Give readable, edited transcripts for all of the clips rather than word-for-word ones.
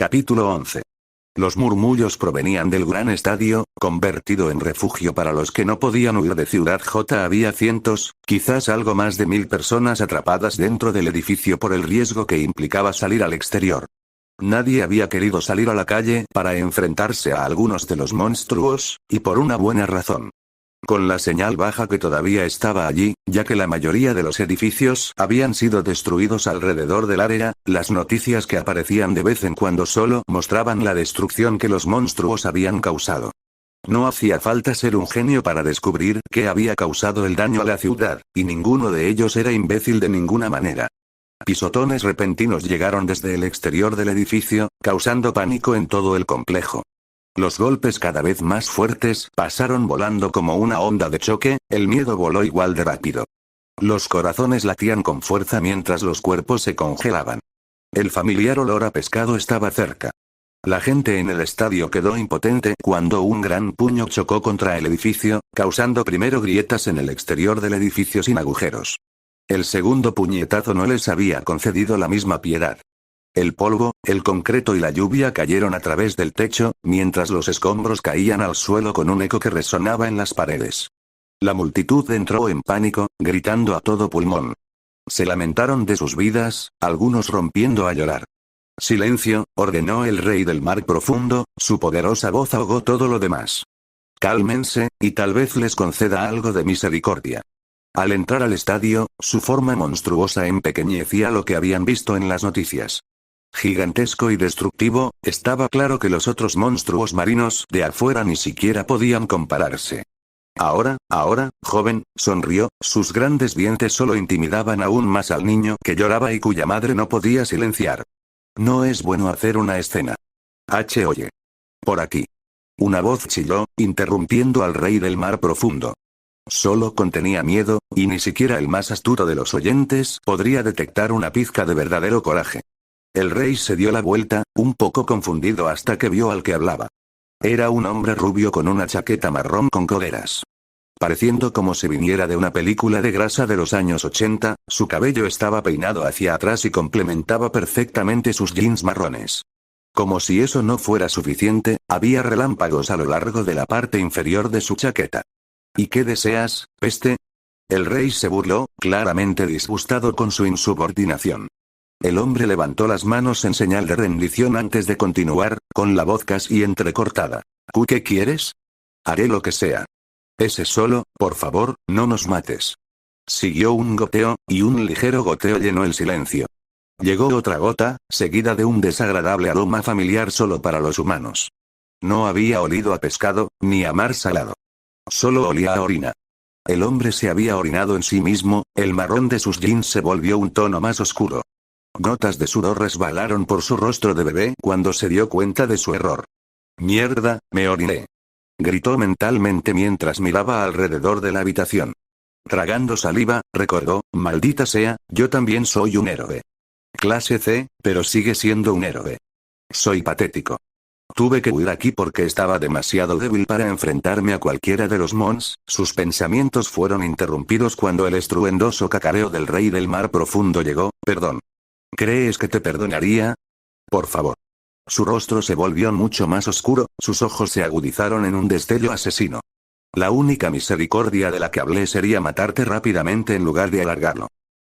Capítulo 11. Los murmullos provenían del gran estadio, convertido en refugio para los que no podían huir de Ciudad J. Había cientos, quizás algo más de 1000 personas atrapadas dentro del edificio por el riesgo que implicaba salir al exterior. Nadie había querido salir a la calle para enfrentarse a algunos de los monstruos, y por una buena razón. Con la señal baja que todavía estaba allí, ya que la mayoría de los edificios habían sido destruidos alrededor del área, las noticias que aparecían de vez en cuando solo mostraban la destrucción que los monstruos habían causado. No hacía falta ser un genio para descubrir qué había causado el daño a la ciudad, y ninguno de ellos era imbécil de ninguna manera. Pisotones repentinos llegaron desde el exterior del edificio, causando pánico en todo el complejo. Los golpes cada vez más fuertes pasaron volando como una onda de choque, el miedo voló igual de rápido. Los corazones latían con fuerza mientras los cuerpos se congelaban. El familiar olor a pescado estaba cerca. La gente en el estadio quedó impotente cuando un gran puño chocó contra el edificio, causando primero grietas en el exterior del edificio sin agujeros. El segundo puñetazo no les había concedido la misma piedad. El polvo, el concreto y la lluvia cayeron a través del techo, mientras los escombros caían al suelo con un eco que resonaba en las paredes. La multitud entró en pánico, gritando a todo pulmón. Se lamentaron de sus vidas, algunos rompiendo a llorar. Silencio, ordenó el rey del mar profundo, su poderosa voz ahogó todo lo demás. Cálmense, y tal vez les conceda algo de misericordia. Al entrar al estadio, su forma monstruosa empequeñecía lo que habían visto en las noticias. Gigantesco y destructivo, estaba claro que los otros monstruos marinos de afuera ni siquiera podían compararse. Ahora, joven, sonrió, sus grandes dientes solo intimidaban aún más al niño que lloraba y cuya madre no podía silenciar. No es bueno hacer una escena. Oye. Por aquí. Una voz chilló, interrumpiendo al rey del mar profundo. Solo contenía miedo, y ni siquiera el más astuto de los oyentes podría detectar una pizca de verdadero coraje. El rey se dio la vuelta, un poco confundido hasta que vio al que hablaba. Era un hombre rubio con una chaqueta marrón con coderas. Pareciendo como si viniera de una película de grasa de los años 80, su cabello estaba peinado hacia atrás y complementaba perfectamente sus jeans marrones. Como si eso no fuera suficiente, había relámpagos a lo largo de la parte inferior de su chaqueta. ¿Y qué deseas, peste? El rey se burló, claramente disgustado con su insubordinación. El hombre levantó las manos en señal de rendición antes de continuar, con la voz casi entrecortada. ¿Qué quieres? Haré lo que sea. Ese solo, por favor, no nos mates. Siguió un goteo, y un ligero goteo llenó el silencio. Llegó otra gota, seguida de un desagradable aroma familiar solo para los humanos. No había olido a pescado, ni a mar salado. Solo olía a orina. El hombre se había orinado en sí mismo, el marrón de sus jeans se volvió un tono más oscuro. Gotas de sudor resbalaron por su rostro de bebé cuando se dio cuenta de su error. Mierda, me oriné. Gritó mentalmente mientras miraba alrededor de la habitación. Tragando saliva, recordó, maldita sea, yo también soy un héroe. Clase C, pero sigue siendo un héroe. Soy patético. Tuve que huir aquí porque estaba demasiado débil para enfrentarme a cualquiera de los mons. Sus pensamientos fueron interrumpidos cuando el estruendoso cacareo del rey del mar profundo llegó. Perdón. ¿Crees que te perdonaría? Por favor. Su rostro se volvió mucho más oscuro, sus ojos se agudizaron en un destello asesino. La única misericordia de la que hablé sería matarte rápidamente en lugar de alargarlo.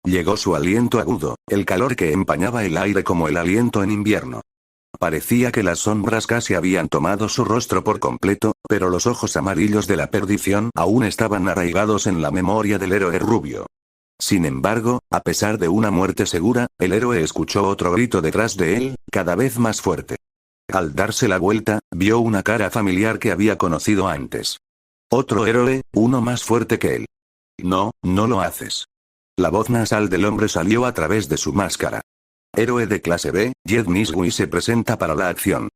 Llegó su aliento agudo, el calor que empañaba el aire como el aliento en invierno. Parecía que las sombras casi habían tomado su rostro por completo, pero los ojos amarillos de la perdición aún estaban arraigados en la memoria del héroe rubio. Sin embargo, a pesar de una muerte segura, el héroe escuchó otro grito detrás de él, cada vez más fuerte. Al darse la vuelta, vio una cara familiar que había conocido antes. Otro héroe, uno más fuerte que él. No, no lo haces. La voz nasal del hombre salió a través de su máscara. Héroe de clase B, Jed Niswi se presenta para la acción.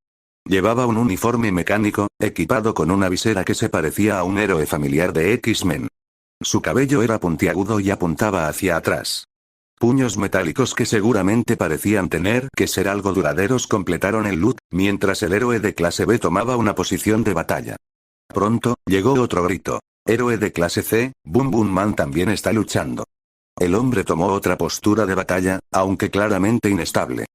Llevaba un uniforme mecánico, equipado con una visera que se parecía a un héroe familiar de X-Men. Su cabello era puntiagudo y apuntaba hacia atrás. Puños metálicos que seguramente parecían tener que ser algo duraderos completaron el look, mientras el héroe de clase B tomaba una posición de batalla. Pronto, llegó otro grito. Héroe de clase C, Boom Boom Man también está luchando. El hombre tomó otra postura de batalla, aunque claramente inestable.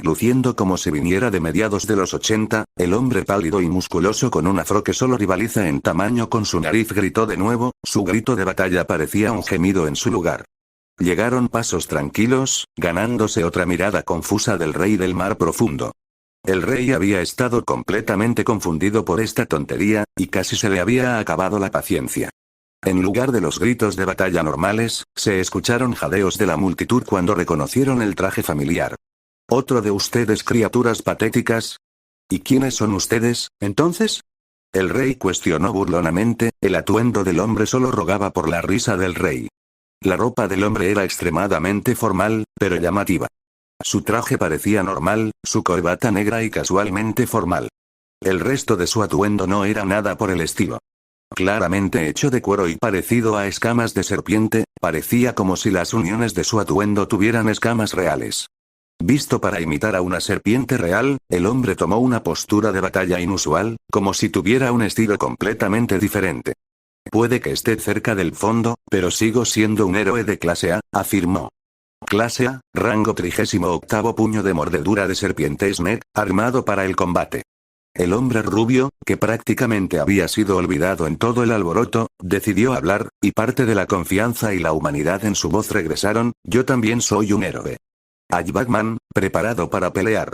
Luciendo como si viniera de mediados de los 80, el hombre pálido y musculoso con un afro que solo rivaliza en tamaño con su nariz gritó de nuevo, su grito de batalla parecía un gemido en su lugar. Llegaron pasos tranquilos, ganándose otra mirada confusa del rey del mar profundo. El rey había estado completamente confundido por esta tontería, y casi se le había acabado la paciencia. En lugar de los gritos de batalla normales, se escucharon jadeos de la multitud cuando reconocieron el traje familiar. ¿Otro de ustedes criaturas patéticas? ¿Y quiénes son ustedes, entonces? El rey cuestionó burlonamente, el atuendo del hombre solo rogaba por la risa del rey. La ropa del hombre era extremadamente formal, pero llamativa. Su traje parecía normal, su corbata negra y casualmente formal. El resto de su atuendo no era nada por el estilo. Claramente hecho de cuero y parecido a escamas de serpiente, parecía como si las uniones de su atuendo tuvieran escamas reales. Visto para imitar a una serpiente real, el hombre tomó una postura de batalla inusual, como si tuviera un estilo completamente diferente. Puede que esté cerca del fondo, pero sigo siendo un héroe de clase A, afirmó. Clase A, rango 38º puño de mordedura de serpiente Snake, armado para el combate. El hombre rubio, que prácticamente había sido olvidado en todo el alboroto, decidió hablar, y parte de la confianza y la humanidad en su voz regresaron, yo también soy un héroe. Batman, preparado para pelear.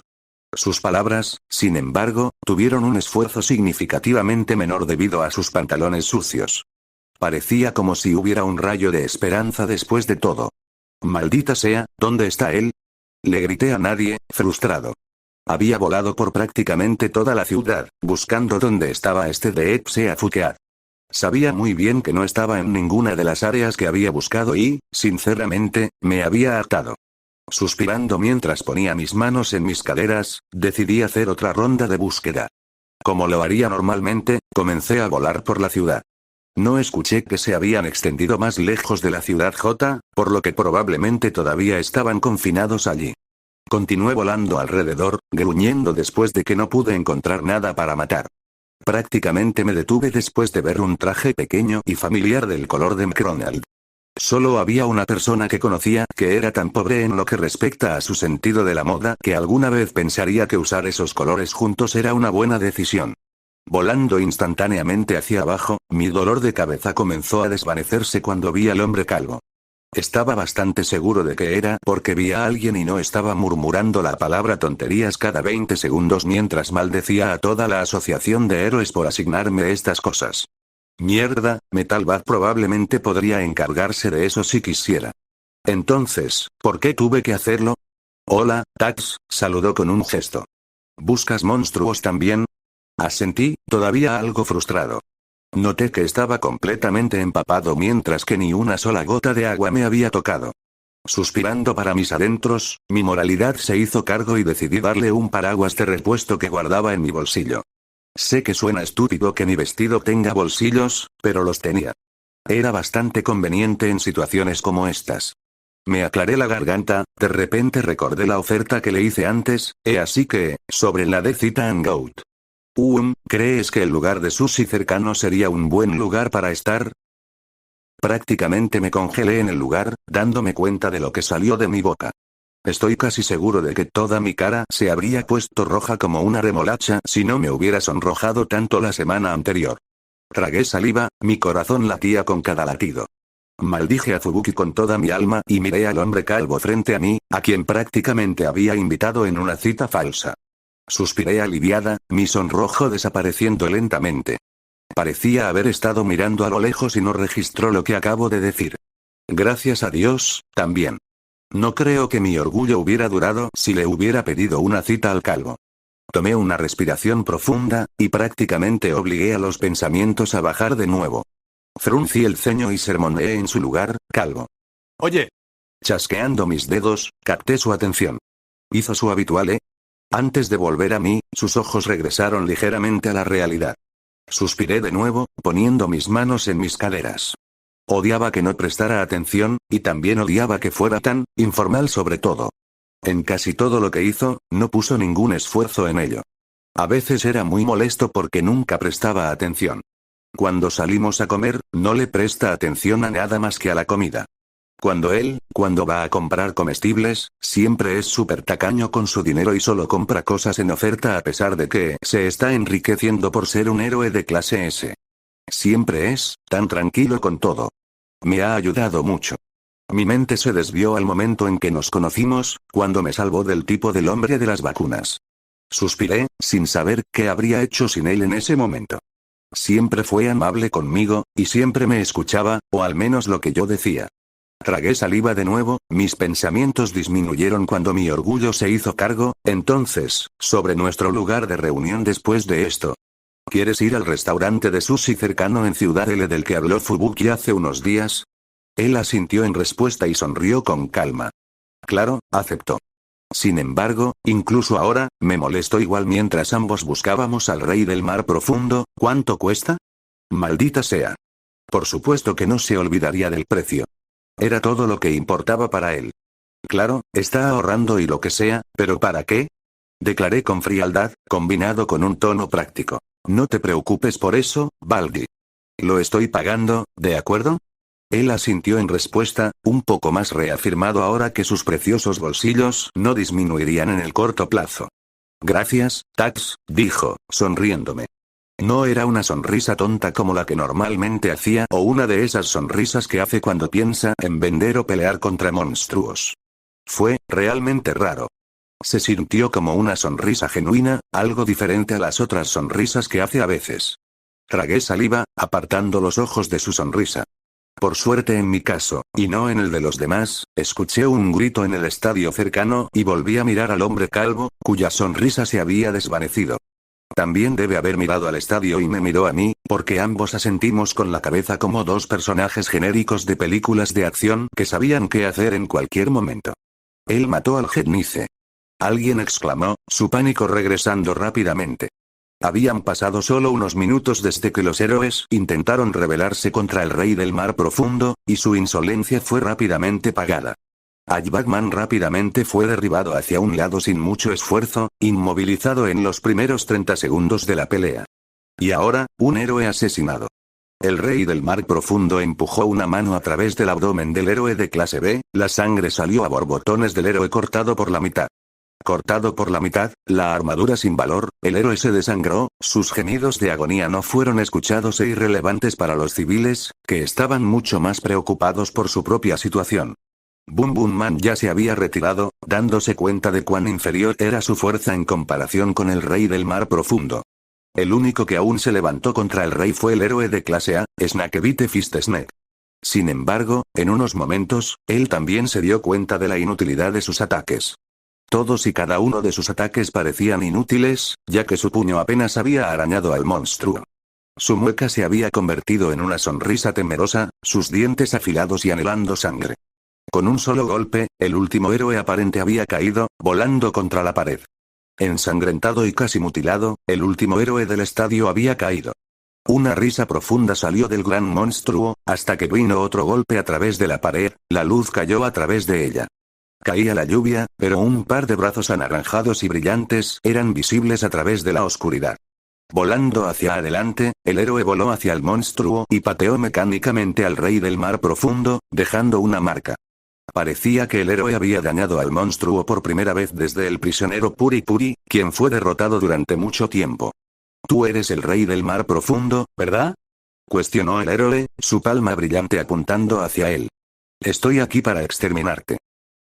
Sus palabras, sin embargo, tuvieron un esfuerzo significativamente menor debido a sus pantalones sucios. Parecía como si hubiera un rayo de esperanza después de todo. Maldita sea, ¿dónde está él? Le grité a nadie, frustrado. Había volado por prácticamente toda la ciudad, buscando dónde estaba este de Epsea Fukead. Sabía muy bien que no estaba en ninguna de las áreas que había buscado y, sinceramente, me había hartado. Suspirando mientras ponía mis manos en mis caderas, decidí hacer otra ronda de búsqueda. Como lo haría normalmente, comencé a volar por la ciudad. No escuché que se habían extendido más lejos de la ciudad J, por lo que probablemente todavía estaban confinados allí. Continué volando alrededor, gruñendo después de que no pude encontrar nada para matar. Prácticamente me detuve después de ver un traje pequeño y familiar del color de McDonald. Solo había una persona que conocía que era tan pobre en lo que respecta a su sentido de la moda que alguna vez pensaría que usar esos colores juntos era una buena decisión. Volando instantáneamente hacia abajo, mi dolor de cabeza comenzó a desvanecerse cuando vi al hombre calvo. Estaba bastante seguro de que era porque vi a alguien y no estaba murmurando la palabra tonterías cada 20 segundos mientras maldecía a toda la asociación de héroes por asignarme estas cosas. Mierda, Metalbat probablemente podría encargarse de eso si quisiera. Entonces, ¿por qué tuve que hacerlo? Hola, Tax, saludó con un gesto. ¿Buscas monstruos también? Asentí, todavía algo frustrado. Noté que estaba completamente empapado mientras que ni una sola gota de agua me había tocado. Suspirando para mis adentros, mi moralidad se hizo cargo y decidí darle un paraguas de repuesto que guardaba en mi bolsillo. Sé que suena estúpido que mi vestido tenga bolsillos, pero los tenía. Era bastante conveniente en situaciones como estas. Me aclaré la garganta, de repente recordé la oferta que le hice antes, así que, sobre la de Cita and Goat. ¿Crees que el lugar de sushi cercano sería un buen lugar para estar? Prácticamente me congelé en el lugar, dándome cuenta de lo que salió de mi boca. Estoy casi seguro de que toda mi cara se habría puesto roja como una remolacha si no me hubiera sonrojado tanto la semana anterior. Tragué saliva, mi corazón latía con cada latido. Maldije a Fubuki con toda mi alma y miré al hombre calvo frente a mí, a quien prácticamente había invitado en una cita falsa. Suspiré aliviada, mi sonrojo desapareciendo lentamente. Parecía haber estado mirando a lo lejos y no registró lo que acabo de decir. Gracias a Dios, también. No creo que mi orgullo hubiera durado si le hubiera pedido una cita al calvo. Tomé una respiración profunda, y prácticamente obligué a los pensamientos a bajar de nuevo. Fruncí el ceño y sermoneé en su lugar, calvo. Oye. Chasqueando mis dedos, capté su atención. Hizo su habitual, Antes de volver a mí, sus ojos regresaron ligeramente a la realidad. Suspiré de nuevo, poniendo mis manos en mis caderas. Odiaba que no prestara atención, y también odiaba que fuera tan informal sobre todo. En casi todo lo que hizo, no puso ningún esfuerzo en ello. A veces era muy molesto porque nunca prestaba atención. Cuando salimos a comer, no le presta atención a nada más que a la comida. Cuando va a comprar comestibles, siempre es súper tacaño con su dinero y solo compra cosas en oferta a pesar de que se está enriqueciendo por ser un héroe de clase S. Siempre es tan tranquilo con todo. Me ha ayudado mucho. Mi mente se desvió al momento en que nos conocimos, cuando me salvó del tipo del hombre de las vacunas. Suspiré, sin saber qué habría hecho sin él en ese momento. Siempre fue amable conmigo, y siempre me escuchaba, o al menos lo que yo decía. Tragué saliva de nuevo, mis pensamientos disminuyeron cuando mi orgullo se hizo cargo, entonces, sobre nuestro lugar de reunión después de esto. ¿Quieres ir al restaurante de sushi cercano en Ciudad L del que habló Fubuki hace unos días? Él asintió en respuesta y sonrió con calma. Claro, aceptó. Sin embargo, incluso ahora, me molestó igual mientras ambos buscábamos al rey del mar profundo. ¿Cuánto cuesta? Maldita sea. Por supuesto que no se olvidaría del precio. Era todo lo que importaba para él. Claro, está ahorrando y lo que sea, pero ¿para qué? Declaré con frialdad, combinado con un tono práctico. No te preocupes por eso, Baldi. Lo estoy pagando, ¿de acuerdo? Él asintió en respuesta, un poco más reafirmado ahora que sus preciosos bolsillos no disminuirían en el corto plazo. Gracias, Tax, dijo, sonriéndome. No era una sonrisa tonta como la que normalmente hacía o una de esas sonrisas que hace cuando piensa en vender o pelear contra monstruos. Fue realmente raro. Se sintió como una sonrisa genuina, algo diferente a las otras sonrisas que hace a veces. Tragué saliva, apartando los ojos de su sonrisa. Por suerte en mi caso, y no en el de los demás, escuché un grito en el estadio cercano y volví a mirar al hombre calvo, cuya sonrisa se había desvanecido. También debe haber mirado al estadio y me miró a mí, porque ambos asentimos con la cabeza como dos personajes genéricos de películas de acción que sabían qué hacer en cualquier momento. Él mató al Genice. Alguien exclamó, su pánico regresando rápidamente. Habían pasado solo unos minutos desde que los héroes intentaron rebelarse contra el rey del mar profundo, y su insolencia fue rápidamente pagada. Batman rápidamente fue derribado hacia un lado sin mucho esfuerzo, inmovilizado en los primeros 30 segundos de la pelea. Y ahora, un héroe asesinado. El rey del mar profundo empujó una mano a través del abdomen del héroe de clase B, la sangre salió a borbotones del héroe cortado por la mitad. Cortado por la mitad, la armadura sin valor, el héroe se desangró, sus gemidos de agonía no fueron escuchados e irrelevantes para los civiles, que estaban mucho más preocupados por su propia situación. Boom Boom Man ya se había retirado, dándose cuenta de cuán inferior era su fuerza en comparación con el rey del mar profundo. El único que aún se levantó contra el rey fue el héroe de clase A, Snakebite Fist Snake. Sin embargo, en unos momentos, él también se dio cuenta de la inutilidad de sus ataques. Todos y cada uno de sus ataques parecían inútiles, ya que su puño apenas había arañado al monstruo. Su mueca se había convertido en una sonrisa temerosa, sus dientes afilados y anhelando sangre. Con un solo golpe, el último héroe aparente había caído, volando contra la pared. Ensangrentado y casi mutilado, el último héroe del estadio había caído. Una risa profunda salió del gran monstruo, hasta que vino otro golpe a través de la pared, la luz cayó a través de ella. Caía la lluvia, pero un par de brazos anaranjados y brillantes eran visibles a través de la oscuridad. Volando hacia adelante, el héroe voló hacia el monstruo y pateó mecánicamente al rey del mar profundo, dejando una marca. Parecía que el héroe había dañado al monstruo por primera vez desde el prisionero Puri Puri, quien fue derrotado durante mucho tiempo. Tú eres el rey del mar profundo, ¿verdad? Cuestionó el héroe, su palma brillante apuntando hacia él. Estoy aquí para exterminarte.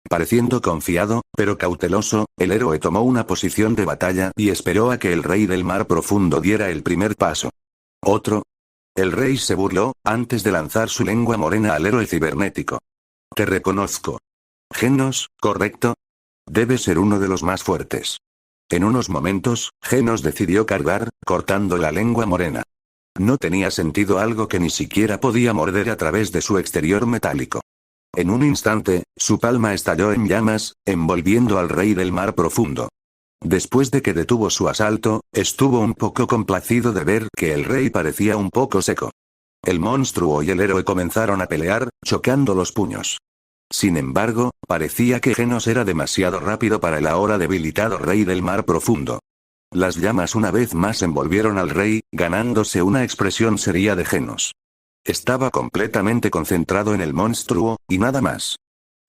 Pareciendo confiado, pero cauteloso, el héroe tomó una posición de batalla y esperó a que el rey del mar profundo diera el primer paso. ¿Otro? El rey se burló, antes de lanzar su lengua morena al héroe cibernético. Te reconozco. Genos, ¿correcto? Debe ser uno de los más fuertes. En unos momentos, Genos decidió cargar, cortando la lengua morena. No tenía sentido algo que ni siquiera podía morder a través de su exterior metálico. En un instante, su palma estalló en llamas, envolviendo al rey del mar profundo. Después de que detuvo su asalto, estuvo un poco complacido de ver que el rey parecía un poco seco. El monstruo y el héroe comenzaron a pelear, chocando los puños. Sin embargo, parecía que Genos era demasiado rápido para el ahora debilitado rey del mar profundo. Las llamas una vez más envolvieron al rey, ganándose una expresión seria de Genos. Estaba completamente concentrado en el monstruo, y nada más.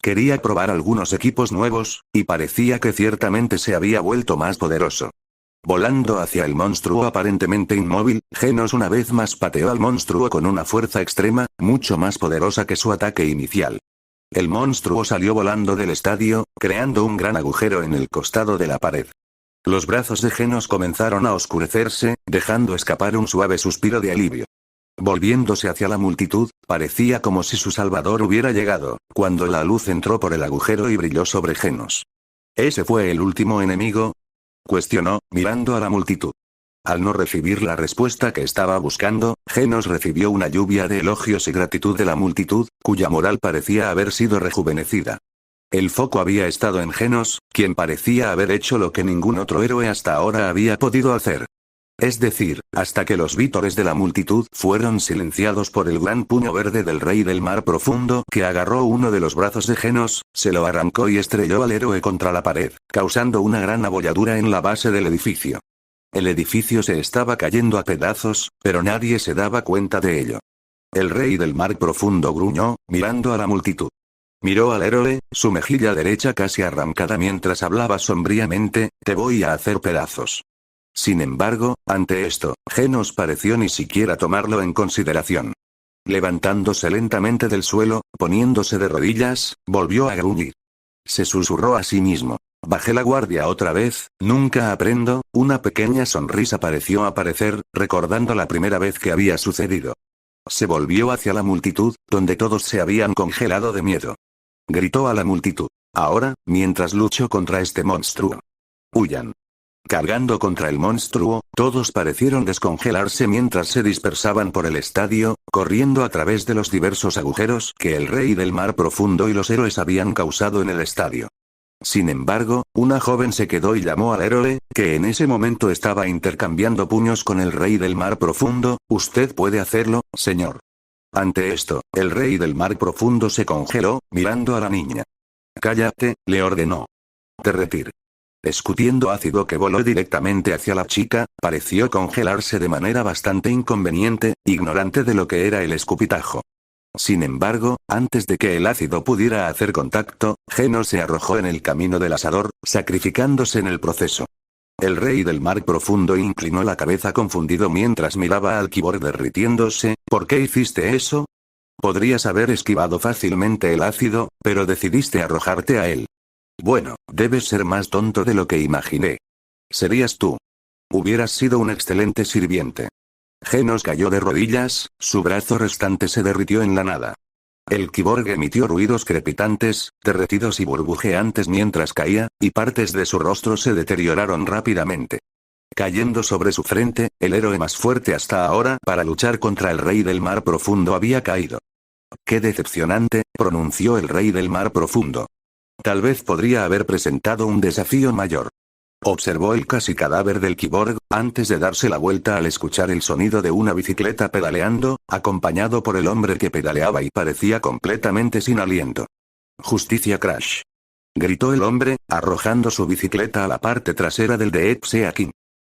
Quería probar algunos equipos nuevos, y parecía que ciertamente se había vuelto más poderoso. Volando hacia el monstruo aparentemente inmóvil, Genos una vez más pateó al monstruo con una fuerza extrema, mucho más poderosa que su ataque inicial. El monstruo salió volando del estadio, creando un gran agujero en el costado de la pared. Los brazos de Genos comenzaron a oscurecerse, dejando escapar un suave suspiro de alivio. Volviéndose hacia la multitud, parecía como si su salvador hubiera llegado, cuando la luz entró por el agujero y brilló sobre Genos. ¿Ese fue el último enemigo?, cuestionó, mirando a la multitud. Al no recibir la respuesta que estaba buscando, Genos recibió una lluvia de elogios y gratitud de la multitud, cuya moral parecía haber sido rejuvenecida. El foco había estado en Genos, quien parecía haber hecho lo que ningún otro héroe hasta ahora había podido hacer. Es decir, hasta que los vítores de la multitud fueron silenciados por el gran puño verde del rey del mar profundo, que agarró uno de los brazos de Genos, se lo arrancó y estrelló al héroe contra la pared, causando una gran abolladura en la base del edificio. El edificio se estaba cayendo a pedazos, pero nadie se daba cuenta de ello. El rey del mar profundo gruñó, mirando a la multitud. Miró al héroe, su mejilla derecha casi arrancada mientras hablaba sombríamente: te voy a hacer pedazos. Sin embargo, ante esto, Genos pareció ni siquiera tomarlo en consideración. Levantándose lentamente del suelo, poniéndose de rodillas, volvió a gruñir. Se susurró a sí mismo: bajé la guardia otra vez, nunca aprendo. Una pequeña sonrisa pareció aparecer, recordando la primera vez que había sucedido. Se volvió hacia la multitud, donde todos se habían congelado de miedo. Gritó a la multitud: ahora, mientras lucho contra este monstruo. Huyan. Cargando contra el monstruo, todos parecieron descongelarse mientras se dispersaban por el estadio, corriendo a través de los diversos agujeros que el rey del mar profundo y los héroes habían causado en el estadio. Sin embargo, una joven se quedó y llamó al héroe, que en ese momento estaba intercambiando puños con el rey del mar profundo: usted puede hacerlo, señor. Ante esto, el rey del mar profundo se congeló, mirando a la niña. Cállate, le ordenó. Derretir. Escutiendo ácido que voló directamente hacia la chica, pareció congelarse de manera bastante inconveniente, ignorante de lo que era el escupitajo. Sin embargo, antes de que el ácido pudiera hacer contacto, Genos se arrojó en el camino del asador, sacrificándose en el proceso. El rey del mar profundo inclinó la cabeza confundido mientras miraba al Kibor derritiéndose. ¿Por qué hiciste eso? Podrías haber esquivado fácilmente el ácido, pero decidiste arrojarte a él. Bueno, debes ser más tonto de lo que imaginé. Serías tú. Hubieras sido un excelente sirviente. Genos cayó de rodillas, su brazo restante se derritió en la nada. El Kiborg emitió ruidos crepitantes, derretidos y burbujeantes mientras caía, y partes de su rostro se deterioraron rápidamente. Cayendo sobre su frente, el héroe más fuerte hasta ahora para luchar contra el rey del mar profundo había caído. ¡Qué decepcionante!, pronunció el rey del mar profundo. Tal vez podría haber presentado un desafío mayor. Observó el casi cadáver del Kiborg, antes de darse la vuelta al escuchar el sonido de una bicicleta pedaleando, acompañado por el hombre que pedaleaba y parecía completamente sin aliento. Justicia Crash. Gritó el hombre, arrojando su bicicleta a la parte trasera del de Seakin.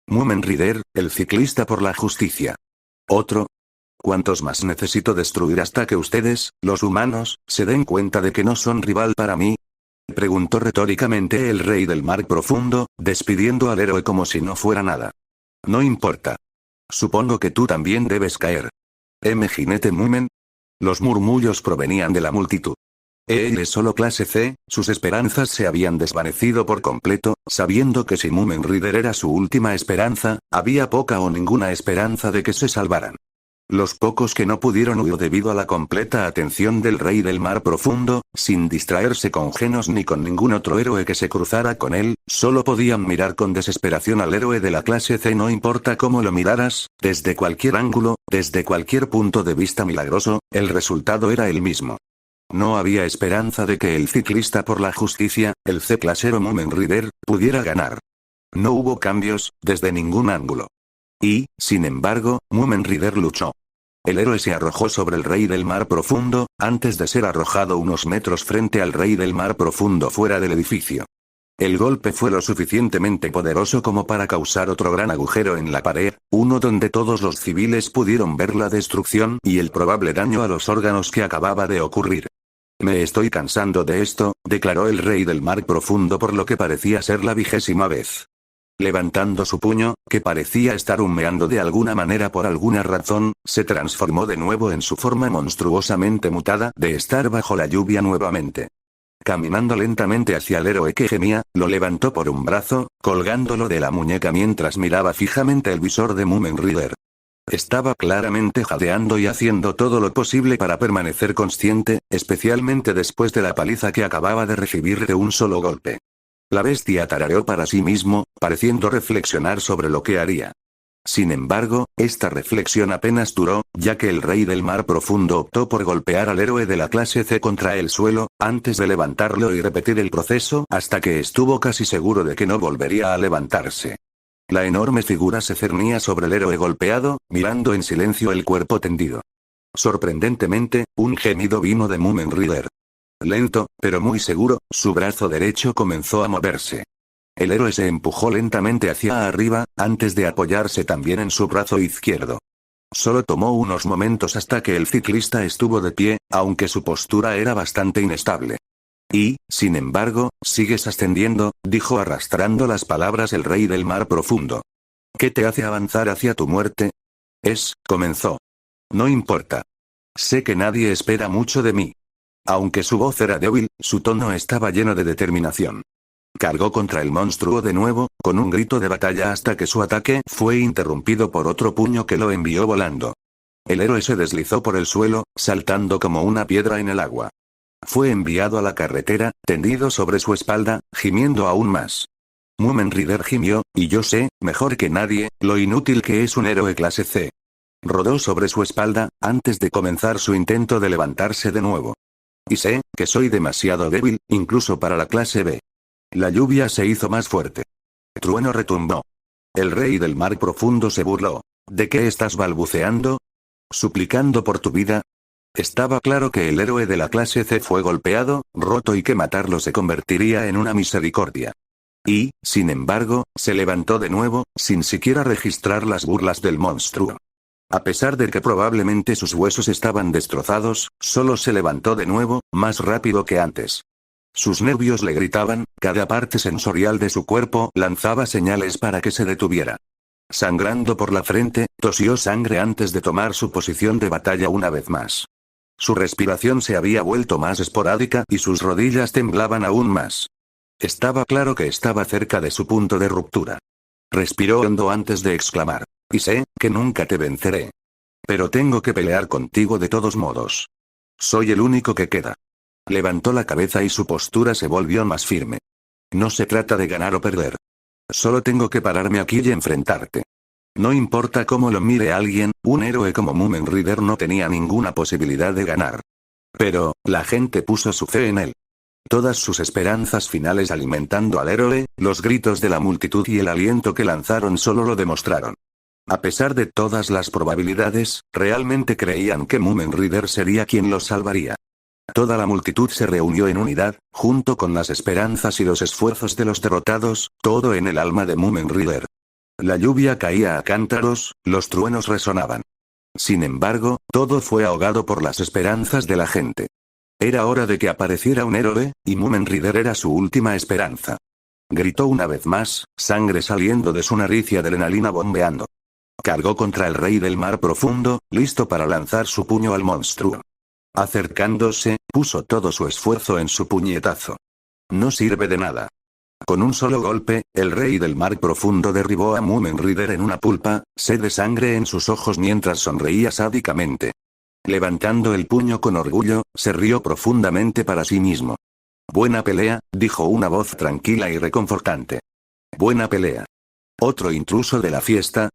Mumen Rider, el ciclista por la justicia. ¿Otro? ¿Cuántos más necesito destruir hasta que ustedes, los humanos, se den cuenta de que no son rival para mí? Preguntó retóricamente el rey del mar profundo, despidiendo al héroe como si no fuera nada. No importa. Supongo que tú también debes caer. Jinete Mumen. Los murmullos provenían de la multitud. Él es solo clase C, sus esperanzas se habían desvanecido por completo, sabiendo que si Mumen Rider era su última esperanza, había poca o ninguna esperanza de que se salvaran. Los pocos que no pudieron huir debido a la completa atención del rey del mar profundo, sin distraerse con Genos ni con ningún otro héroe que se cruzara con él, solo podían mirar con desesperación al héroe de la clase C. No importa cómo lo miraras, desde cualquier ángulo, desde cualquier punto de vista milagroso, el resultado era el mismo. No había esperanza de que el ciclista por la justicia, el C-clasero Mumen Rider, pudiera ganar. No hubo cambios, desde ningún ángulo. Y, sin embargo, Mumen Rider luchó. El héroe se arrojó sobre el rey del mar profundo, antes de ser arrojado unos metros frente al rey del mar profundo fuera del edificio. El golpe fue lo suficientemente poderoso como para causar otro gran agujero en la pared, uno donde todos los civiles pudieron ver la destrucción y el probable daño a los órganos que acababa de ocurrir. Me estoy cansando de esto, declaró el rey del mar profundo por lo que parecía ser la 20ª vez. Levantando su puño, que parecía estar humeando de alguna manera por alguna razón, se transformó de nuevo en su forma monstruosamente mutada de estar bajo la lluvia nuevamente. Caminando lentamente hacia el héroe que gemía, lo levantó por un brazo, colgándolo de la muñeca mientras miraba fijamente el visor de Moomin Rider. Estaba claramente jadeando y haciendo todo lo posible para permanecer consciente, especialmente después de la paliza que acababa de recibir de un solo golpe. La bestia tarareó para sí mismo, pareciendo reflexionar sobre lo que haría. Sin embargo, esta reflexión apenas duró, ya que el rey del mar profundo optó por golpear al héroe de la clase C contra el suelo, antes de levantarlo y repetir el proceso hasta que estuvo casi seguro de que no volvería a levantarse. La enorme figura se cernía sobre el héroe golpeado, mirando en silencio el cuerpo tendido. Sorprendentemente, un gemido vino de Moomin Rider. Lento, pero muy seguro, su brazo derecho comenzó a moverse. El héroe se empujó lentamente hacia arriba, antes de apoyarse también en su brazo izquierdo. Solo tomó unos momentos hasta que el ciclista estuvo de pie, aunque su postura era bastante inestable. Y, sin embargo, sigues ascendiendo, dijo arrastrando las palabras el rey del mar profundo. ¿Qué te hace avanzar hacia tu muerte? Comenzó. No importa. Sé que nadie espera mucho de mí. Aunque su voz era débil, su tono estaba lleno de determinación. Cargó contra el monstruo de nuevo, con un grito de batalla hasta que su ataque fue interrumpido por otro puño que lo envió volando. El héroe se deslizó por el suelo, saltando como una piedra en el agua. Fue enviado a la carretera, tendido sobre su espalda, gimiendo aún más. Moomin Rider gimió, y yo sé, mejor que nadie, lo inútil que es un héroe clase C. Rodó sobre su espalda, antes de comenzar su intento de levantarse de nuevo. Y sé, que soy demasiado débil, incluso para la clase B. La lluvia se hizo más fuerte. Trueno retumbó. El rey del mar profundo se burló. ¿De qué estás balbuceando? ¿Suplicando por tu vida? Estaba claro que el héroe de la clase C fue golpeado, roto y que matarlo se convertiría en una misericordia. Y, sin embargo, se levantó de nuevo, sin siquiera registrar las burlas del monstruo. A pesar de que probablemente sus huesos estaban destrozados, solo se levantó de nuevo, más rápido que antes. Sus nervios le gritaban, cada parte sensorial de su cuerpo lanzaba señales para que se detuviera. Sangrando por la frente, tosió sangre antes de tomar su posición de batalla una vez más. Su respiración se había vuelto más esporádica y sus rodillas temblaban aún más. Estaba claro que estaba cerca de su punto de ruptura. Respiró hondo antes de exclamar. Y sé, que nunca te venceré. Pero tengo que pelear contigo de todos modos. Soy el único que queda. Levantó la cabeza y su postura se volvió más firme. No se trata de ganar o perder. Solo tengo que pararme aquí y enfrentarte. No importa cómo lo mire alguien, un héroe como Moomin Rider no tenía ninguna posibilidad de ganar. Pero, la gente puso su fe en él. Todas sus esperanzas finales alimentando al héroe, los gritos de la multitud y el aliento que lanzaron solo lo demostraron. A pesar de todas las probabilidades, realmente creían que Moomin Rider sería quien los salvaría. Toda la multitud se reunió en unidad, junto con las esperanzas y los esfuerzos de los derrotados, todo en el alma de Moomin Rider. La lluvia caía a cántaros, los truenos resonaban. Sin embargo, todo fue ahogado por las esperanzas de la gente. Era hora de que apareciera un héroe, y Moomin Rider era su última esperanza. Gritó una vez más, sangre saliendo de su nariz y adrenalina bombeando. Cargó contra el rey del mar profundo, listo para lanzar su puño al monstruo. Acercándose, puso todo su esfuerzo en su puñetazo. No sirve de nada. Con un solo golpe, el rey del mar profundo derribó a Moomin Rider en una pulpa, sed de sangre en sus ojos mientras sonreía sádicamente. Levantando el puño con orgullo, se rió profundamente para sí mismo. Buena pelea, dijo una voz tranquila y reconfortante. Buena pelea. ¿Otro intruso de la fiesta?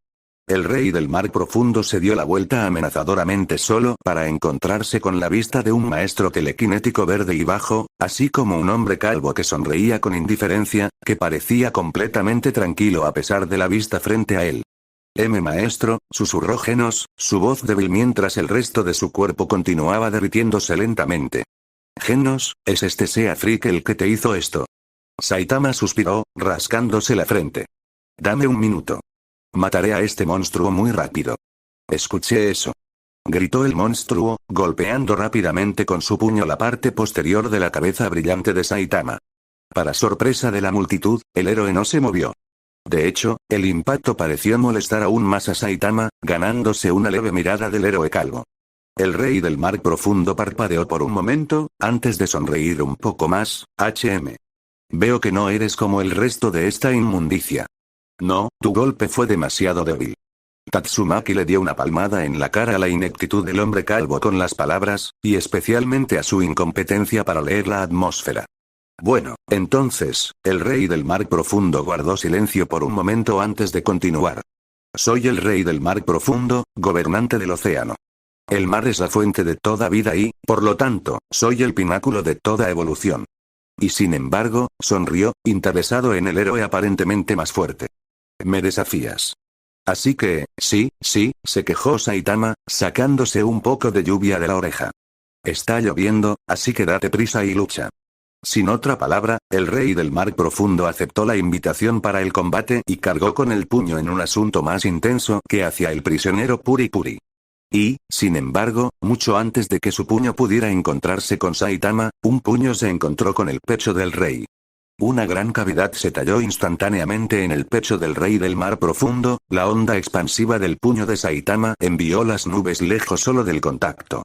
El rey del mar profundo se dio la vuelta amenazadoramente solo para encontrarse con la vista de un maestro telequinético verde y bajo, así como un hombre calvo que sonreía con indiferencia, que parecía completamente tranquilo a pesar de la vista frente a él. Maestro, susurró Genos, su voz débil mientras el resto de su cuerpo continuaba derritiéndose lentamente. Genos, ¿es este Sea Freak el que te hizo esto? Saitama suspiró, rascándose la frente. Dame un minuto. Mataré a este monstruo muy rápido. Escuché eso. Gritó el monstruo, golpeando rápidamente con su puño la parte posterior de la cabeza brillante de Saitama. Para sorpresa de la multitud, el héroe no se movió. De hecho, el impacto pareció molestar aún más a Saitama, ganándose una leve mirada del héroe calvo. El rey del mar profundo parpadeó por un momento, antes de sonreír un poco más. Veo que no eres como el resto de esta inmundicia. No, tu golpe fue demasiado débil. Tatsumaki le dio una palmada en la cara a la ineptitud del hombre calvo con las palabras, y especialmente a su incompetencia para leer la atmósfera. Bueno, entonces, el rey del mar profundo guardó silencio por un momento antes de continuar. Soy el rey del mar profundo, gobernante del océano. El mar es la fuente de toda vida y, por lo tanto, soy el pináculo de toda evolución. Y sin embargo, sonrió, interesado en el héroe aparentemente más fuerte. Me desafías. Así que, sí, se quejó Saitama, sacándose un poco de lluvia de la oreja. Está lloviendo, así que date prisa y lucha. Sin otra palabra, el rey del mar profundo aceptó la invitación para el combate y cargó con el puño en un asunto más intenso que hacia el prisionero Puri Puri. Y, sin embargo, mucho antes de que su puño pudiera encontrarse con Saitama, un puño se encontró con el pecho del rey. Una gran cavidad se talló instantáneamente en el pecho del rey del mar profundo, la onda expansiva del puño de Saitama envió las nubes lejos solo del contacto.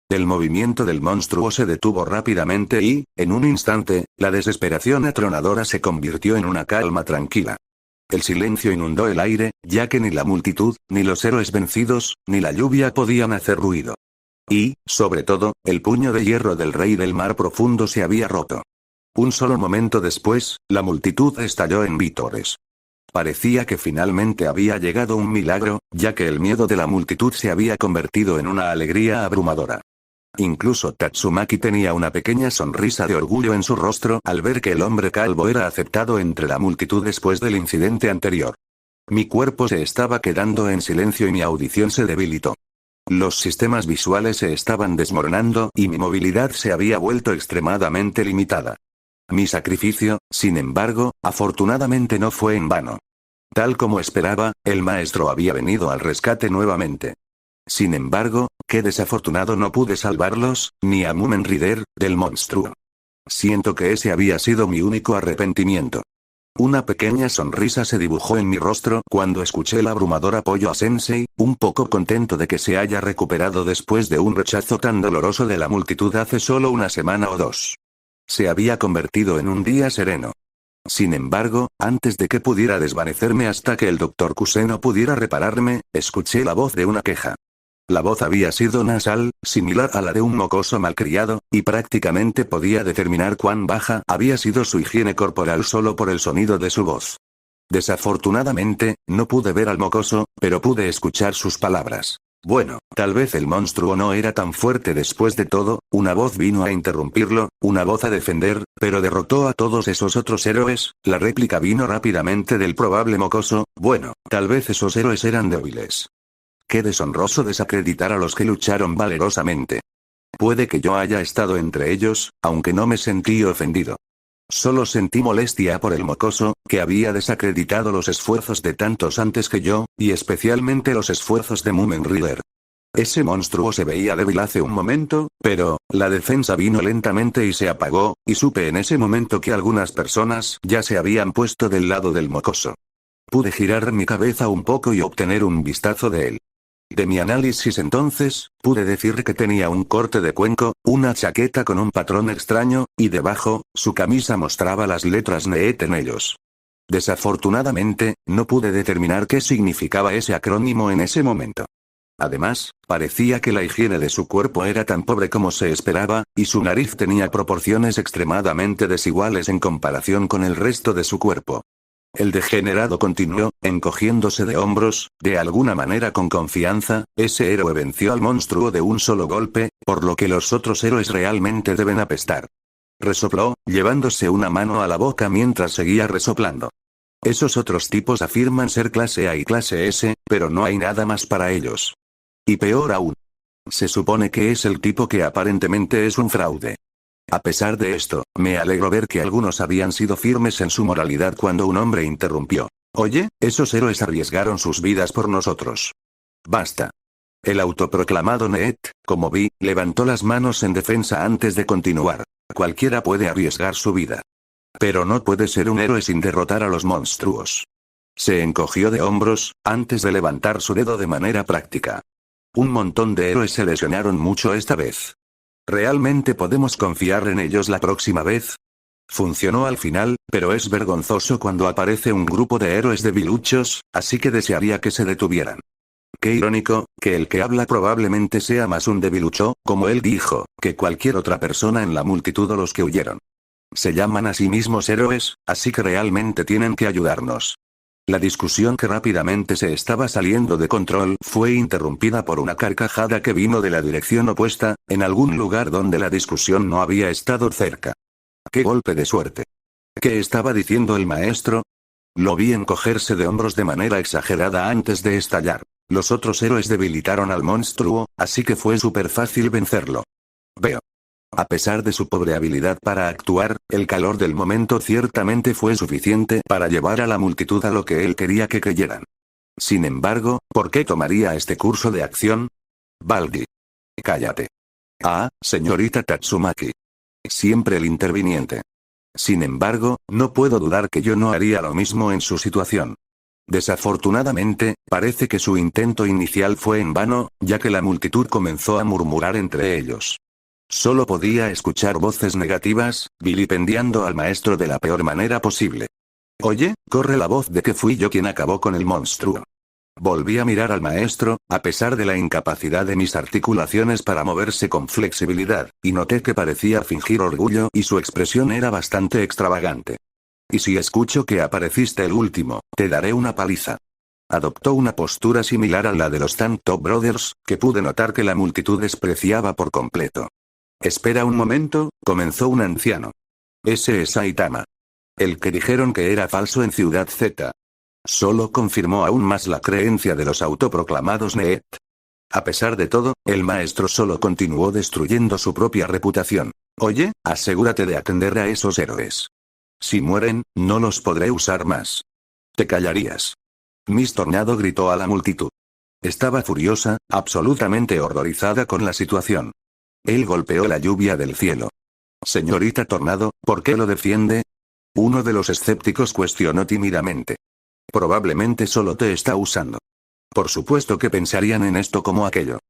El movimiento del monstruo se detuvo rápidamente y, en un instante, la desesperación atronadora se convirtió en una calma tranquila. El silencio inundó el aire, ya que ni la multitud, ni los héroes vencidos, ni la lluvia podían hacer ruido. Y, sobre todo, el puño de hierro del rey del mar profundo se había roto. Un solo momento después, la multitud estalló en vítores. Parecía que finalmente había llegado un milagro, ya que el miedo de la multitud se había convertido en una alegría abrumadora. Incluso Tatsumaki tenía una pequeña sonrisa de orgullo en su rostro al ver que el hombre calvo era aceptado entre la multitud después del incidente anterior. Mi cuerpo se estaba quedando en silencio y mi audición se debilitó. Los sistemas visuales se estaban desmoronando y mi movilidad se había vuelto extremadamente limitada. Mi sacrificio, sin embargo, afortunadamente no fue en vano. Tal como esperaba, el maestro había venido al rescate nuevamente. Sin embargo, qué desafortunado no pude salvarlos, ni a Mumen Rider, del monstruo. Siento que ese había sido mi único arrepentimiento. Una pequeña sonrisa se dibujó en mi rostro cuando escuché el abrumador apoyo a Sensei, un poco contento de que se haya recuperado después de un rechazo tan doloroso de la multitud hace solo una semana o dos. Se había convertido en un día sereno. Sin embargo, antes de que pudiera desvanecerme hasta que el Dr. Kuseno pudiera repararme, escuché la voz de una queja. La voz había sido nasal, similar a la de un mocoso malcriado, y prácticamente podía determinar cuán baja había sido su higiene corporal solo por el sonido de su voz. Desafortunadamente, no pude ver al mocoso, pero pude escuchar sus palabras. Bueno, tal vez el monstruo no era tan fuerte después de todo, una voz vino a interrumpirlo, una voz a defender, pero derrotó a todos esos otros héroes, la réplica vino rápidamente del probable mocoso, bueno, tal vez esos héroes eran débiles. Qué deshonroso desacreditar a los que lucharon valerosamente. Puede que yo haya estado entre ellos, aunque no me sentí ofendido. Solo sentí molestia por el mocoso, que había desacreditado los esfuerzos de tantos antes que yo, y especialmente los esfuerzos de Mumen Rider. Ese monstruo se veía débil hace un momento, pero, la defensa vino lentamente y se apagó, y supe en ese momento que algunas personas ya se habían puesto del lado del mocoso. Pude girar mi cabeza un poco y obtener un vistazo de él. De mi análisis entonces, pude decir que tenía un corte de cuenco, una chaqueta con un patrón extraño, y debajo, su camisa mostraba las letras NEET en ellos. Desafortunadamente, no pude determinar qué significaba ese acrónimo en ese momento. Además, parecía que la higiene de su cuerpo era tan pobre como se esperaba, y su nariz tenía proporciones extremadamente desiguales en comparación con el resto de su cuerpo. El degenerado continuó, encogiéndose de hombros, de alguna manera con confianza, ese héroe venció al monstruo de un solo golpe, por lo que los otros héroes realmente deben apestar. Resopló, llevándose una mano a la boca mientras seguía resoplando. Esos otros tipos afirman ser clase A y clase S, pero no hay nada más para ellos. Y peor aún. Se supone que es el tipo que aparentemente es un fraude. A pesar de esto, me alegro ver que algunos habían sido firmes en su moralidad cuando un hombre interrumpió. Oye, esos héroes arriesgaron sus vidas por nosotros. Basta. El autoproclamado Need, como vi, levantó las manos en defensa antes de continuar. Cualquiera puede arriesgar su vida. Pero no puede ser un héroe sin derrotar a los monstruos. Se encogió de hombros, antes de levantar su dedo de manera práctica. Un montón de héroes se lesionaron mucho esta vez. ¿Realmente podemos confiar en ellos la próxima vez? Funcionó al final, pero es vergonzoso cuando aparece un grupo de héroes debiluchos, así que desearía que se detuvieran. Qué irónico, que el que habla probablemente sea más un debilucho, como él dijo, que cualquier otra persona en la multitud o los que huyeron. Se llaman a sí mismos héroes, así que realmente tienen que ayudarnos. La discusión que rápidamente se estaba saliendo de control fue interrumpida por una carcajada que vino de la dirección opuesta, en algún lugar donde la discusión no había estado cerca. ¡Qué golpe de suerte! ¿Qué estaba diciendo el maestro? Lo vi encogerse de hombros de manera exagerada antes de estallar. Los otros héroes debilitaron al monstruo, así que fue súper fácil vencerlo. Veo. A pesar de su pobre habilidad para actuar, el calor del momento ciertamente fue suficiente para llevar a la multitud a lo que él quería que creyeran. Sin embargo, ¿por qué tomaría este curso de acción? Baldi. Cállate. Ah, señorita Tatsumaki. Siempre el interviniente. Sin embargo, no puedo dudar que yo no haría lo mismo en su situación. Desafortunadamente, parece que su intento inicial fue en vano, ya que la multitud comenzó a murmurar entre ellos. Solo podía escuchar voces negativas, vilipendiando al maestro de la peor manera posible. Oye, corre la voz de que fui yo quien acabó con el monstruo. Volví a mirar al maestro, a pesar de la incapacidad de mis articulaciones para moverse con flexibilidad, y noté que parecía fingir orgullo y su expresión era bastante extravagante. Y si escucho que apareciste el último, te daré una paliza. Adoptó una postura similar a la de los Tanto Brothers, que pude notar que la multitud despreciaba por completo. Espera un momento, comenzó un anciano. Ese es Saitama. El que dijeron que era falso en Ciudad Z. Solo confirmó aún más la creencia de los autoproclamados Need. A pesar de todo, el maestro solo continuó destruyendo su propia reputación. Oye, asegúrate de atender a esos héroes. Si mueren, no los podré usar más. ¿Te callarías? Miss Tornado gritó a la multitud. Estaba furiosa, absolutamente horrorizada con la situación. Él golpeó la lluvia del cielo. Señorita Tornado, ¿por qué lo defiende? Uno de los escépticos cuestionó tímidamente. Probablemente solo te está usando. Por supuesto que pensarían en esto como aquello.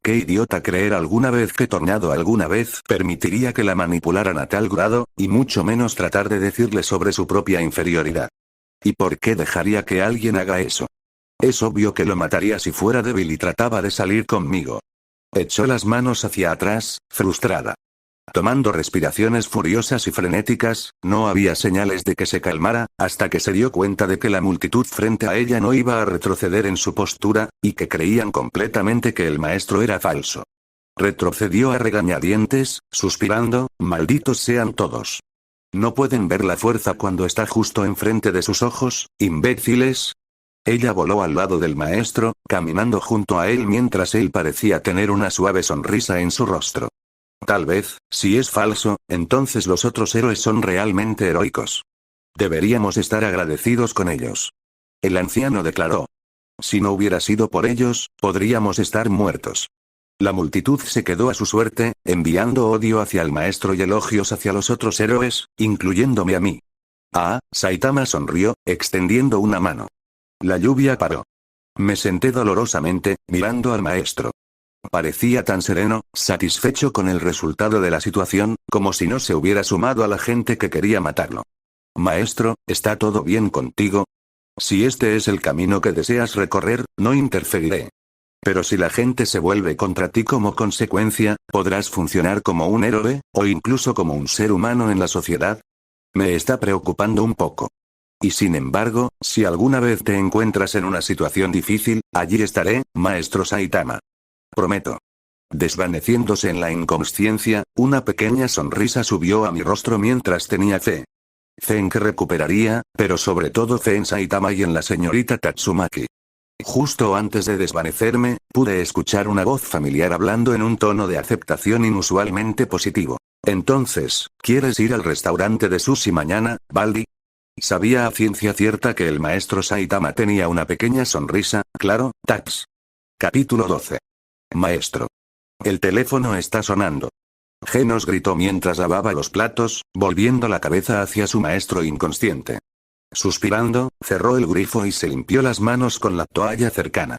Qué idiota creer alguna vez que Tornado alguna vez permitiría que la manipularan a tal grado, y mucho menos tratar de decirle sobre su propia inferioridad. ¿Y por qué dejaría que alguien haga eso? Es obvio que lo mataría si fuera débil y trataba de salir conmigo. Echó las manos hacia atrás, frustrada. Tomando respiraciones furiosas y frenéticas, no había señales de que se calmara, hasta que se dio cuenta de que la multitud frente a ella no iba a retroceder en su postura, y que creían completamente que el maestro era falso. Retrocedió a regañadientes, suspirando, malditos sean todos. ¿No pueden ver la fuerza cuando está justo enfrente de sus ojos, imbéciles? Ella voló al lado del maestro, caminando junto a él mientras él parecía tener una suave sonrisa en su rostro. Tal vez, si es falso, entonces los otros héroes son realmente heroicos. Deberíamos estar agradecidos con ellos. El anciano declaró. Si no hubiera sido por ellos, podríamos estar muertos. La multitud se quedó a su suerte, enviando odio hacia el maestro y elogios hacia los otros héroes, incluyéndome a mí. Ah, Saitama sonrió, extendiendo una mano. La lluvia paró. Me senté dolorosamente, mirando al maestro. Parecía tan sereno, satisfecho con el resultado de la situación, como si no se hubiera sumado a la gente que quería matarlo. Maestro, ¿está todo bien contigo? Si este es el camino que deseas recorrer, no interferiré. Pero si la gente se vuelve contra ti como consecuencia, ¿podrás funcionar como un héroe, o incluso como un ser humano en la sociedad? Me está preocupando un poco. Y sin embargo, si alguna vez te encuentras en una situación difícil, allí estaré, maestro Saitama. Prometo. Desvaneciéndose en la inconsciencia, una pequeña sonrisa subió a mi rostro mientras tenía fe. Fe en que recuperaría, pero sobre todo fe en Saitama y en la señorita Tatsumaki. Justo antes de desvanecerme, pude escuchar una voz familiar hablando en un tono de aceptación inusualmente positivo. Entonces, ¿quieres ir al restaurante de sushi mañana, Baldi? Sabía a ciencia cierta que el maestro Saitama tenía una pequeña sonrisa, claro, Tax. Capítulo 12. Maestro. El teléfono está sonando. Genos gritó mientras lavaba los platos, volviendo la cabeza hacia su maestro inconsciente. Suspirando, cerró el grifo y se limpió las manos con la toalla cercana.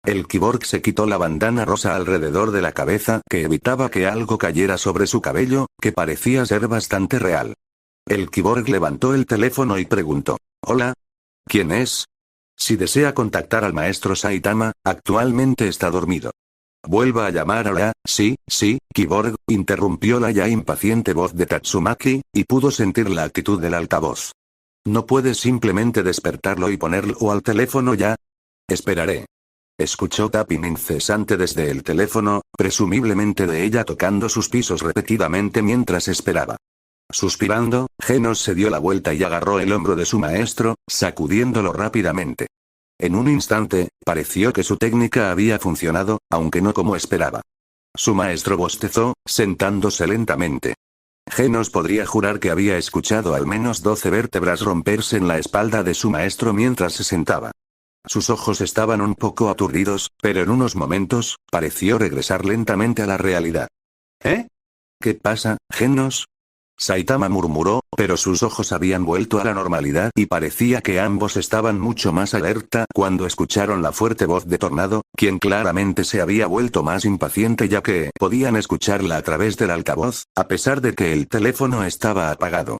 El kiborg se quitó la bandana rosa alrededor de la cabeza que evitaba que algo cayera sobre su cabello, que parecía ser bastante real. El kiborg levantó el teléfono y preguntó: «Hola. ¿Quién es?» Si desea contactar al maestro Saitama, actualmente está dormido. Vuelva a llamar ahora. Sí, kiborg, interrumpió la ya impaciente voz de Tatsumaki, y pudo sentir la actitud del altavoz. ¿No puedes simplemente despertarlo y ponerlo al teléfono ya? Esperaré. Escuchó tapping incesante desde el teléfono, presumiblemente de ella tocando sus pisos repetidamente mientras esperaba. Suspirando, Genos se dio la vuelta y agarró el hombro de su maestro, sacudiéndolo rápidamente. En un instante, pareció que su técnica había funcionado, aunque no como esperaba. Su maestro bostezó, sentándose lentamente. Genos podría jurar que había escuchado al menos 12 vértebras romperse en la espalda de su maestro mientras se sentaba. Sus ojos estaban un poco aturdidos, pero en unos momentos, pareció regresar lentamente a la realidad. ¿Eh? ¿Qué pasa, Genos? Saitama murmuró, pero sus ojos habían vuelto a la normalidad y parecía que ambos estaban mucho más alerta cuando escucharon la fuerte voz de Tornado, quien claramente se había vuelto más impaciente ya que podían escucharla a través del altavoz, a pesar de que el teléfono estaba apagado.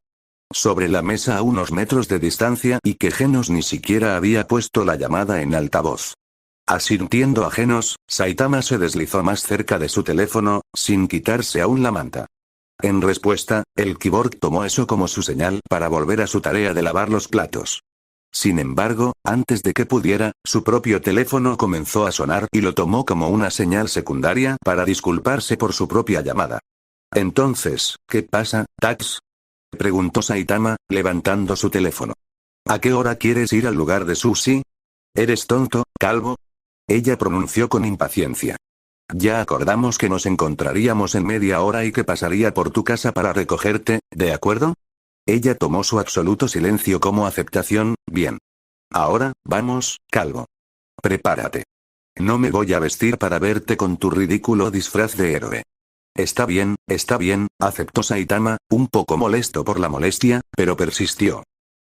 Sobre la mesa a unos metros de distancia y que Genos ni siquiera había puesto la llamada en altavoz. Asintiendo a Genos, Saitama se deslizó más cerca de su teléfono, sin quitarse aún la manta. En respuesta, el kiborg tomó eso como su señal para volver a su tarea de lavar los platos. Sin embargo, antes de que pudiera, su propio teléfono comenzó a sonar y lo tomó como una señal secundaria para disculparse por su propia llamada. Entonces, ¿qué pasa, Tax? Preguntó Saitama, levantando su teléfono. ¿A qué hora quieres ir al lugar de sushi? ¿Eres tonto, calvo? Ella pronunció con impaciencia. Ya acordamos que nos encontraríamos en media hora y que pasaría por tu casa para recogerte, ¿de acuerdo? Ella tomó su absoluto silencio como aceptación. Bien. Ahora, vamos, calvo. Prepárate. No me voy a vestir para verte con tu ridículo disfraz de héroe. Está bien, aceptó Saitama, un poco molesto por la molestia, pero persistió.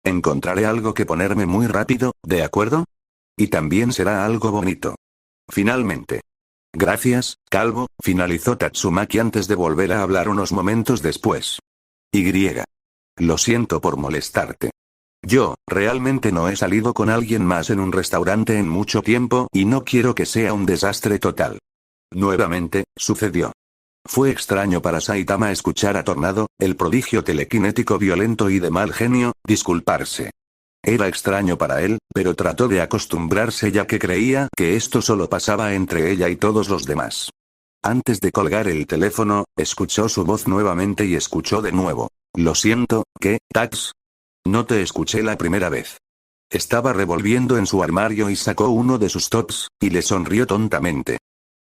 Encontraré algo que ponerme muy rápido, ¿de acuerdo? Y también será algo bonito. Finalmente. Gracias, calvo, finalizó Tatsumaki antes de volver a hablar unos momentos después. Lo siento por molestarte. Yo, realmente no he salido con alguien más en un restaurante en mucho tiempo y no quiero que sea un desastre total. Nuevamente, sucedió. Fue extraño para Saitama escuchar a Tornado, el prodigio telequinético violento y de mal genio, disculparse. Era extraño para él, pero trató de acostumbrarse ya que creía que esto solo pasaba entre ella y todos los demás. Antes de colgar el teléfono, escuchó su voz nuevamente y escuchó de nuevo. Lo siento, ¿qué, Tax? No te escuché la primera vez. Estaba revolviendo en su armario y sacó uno de sus tops, y le sonrió tontamente.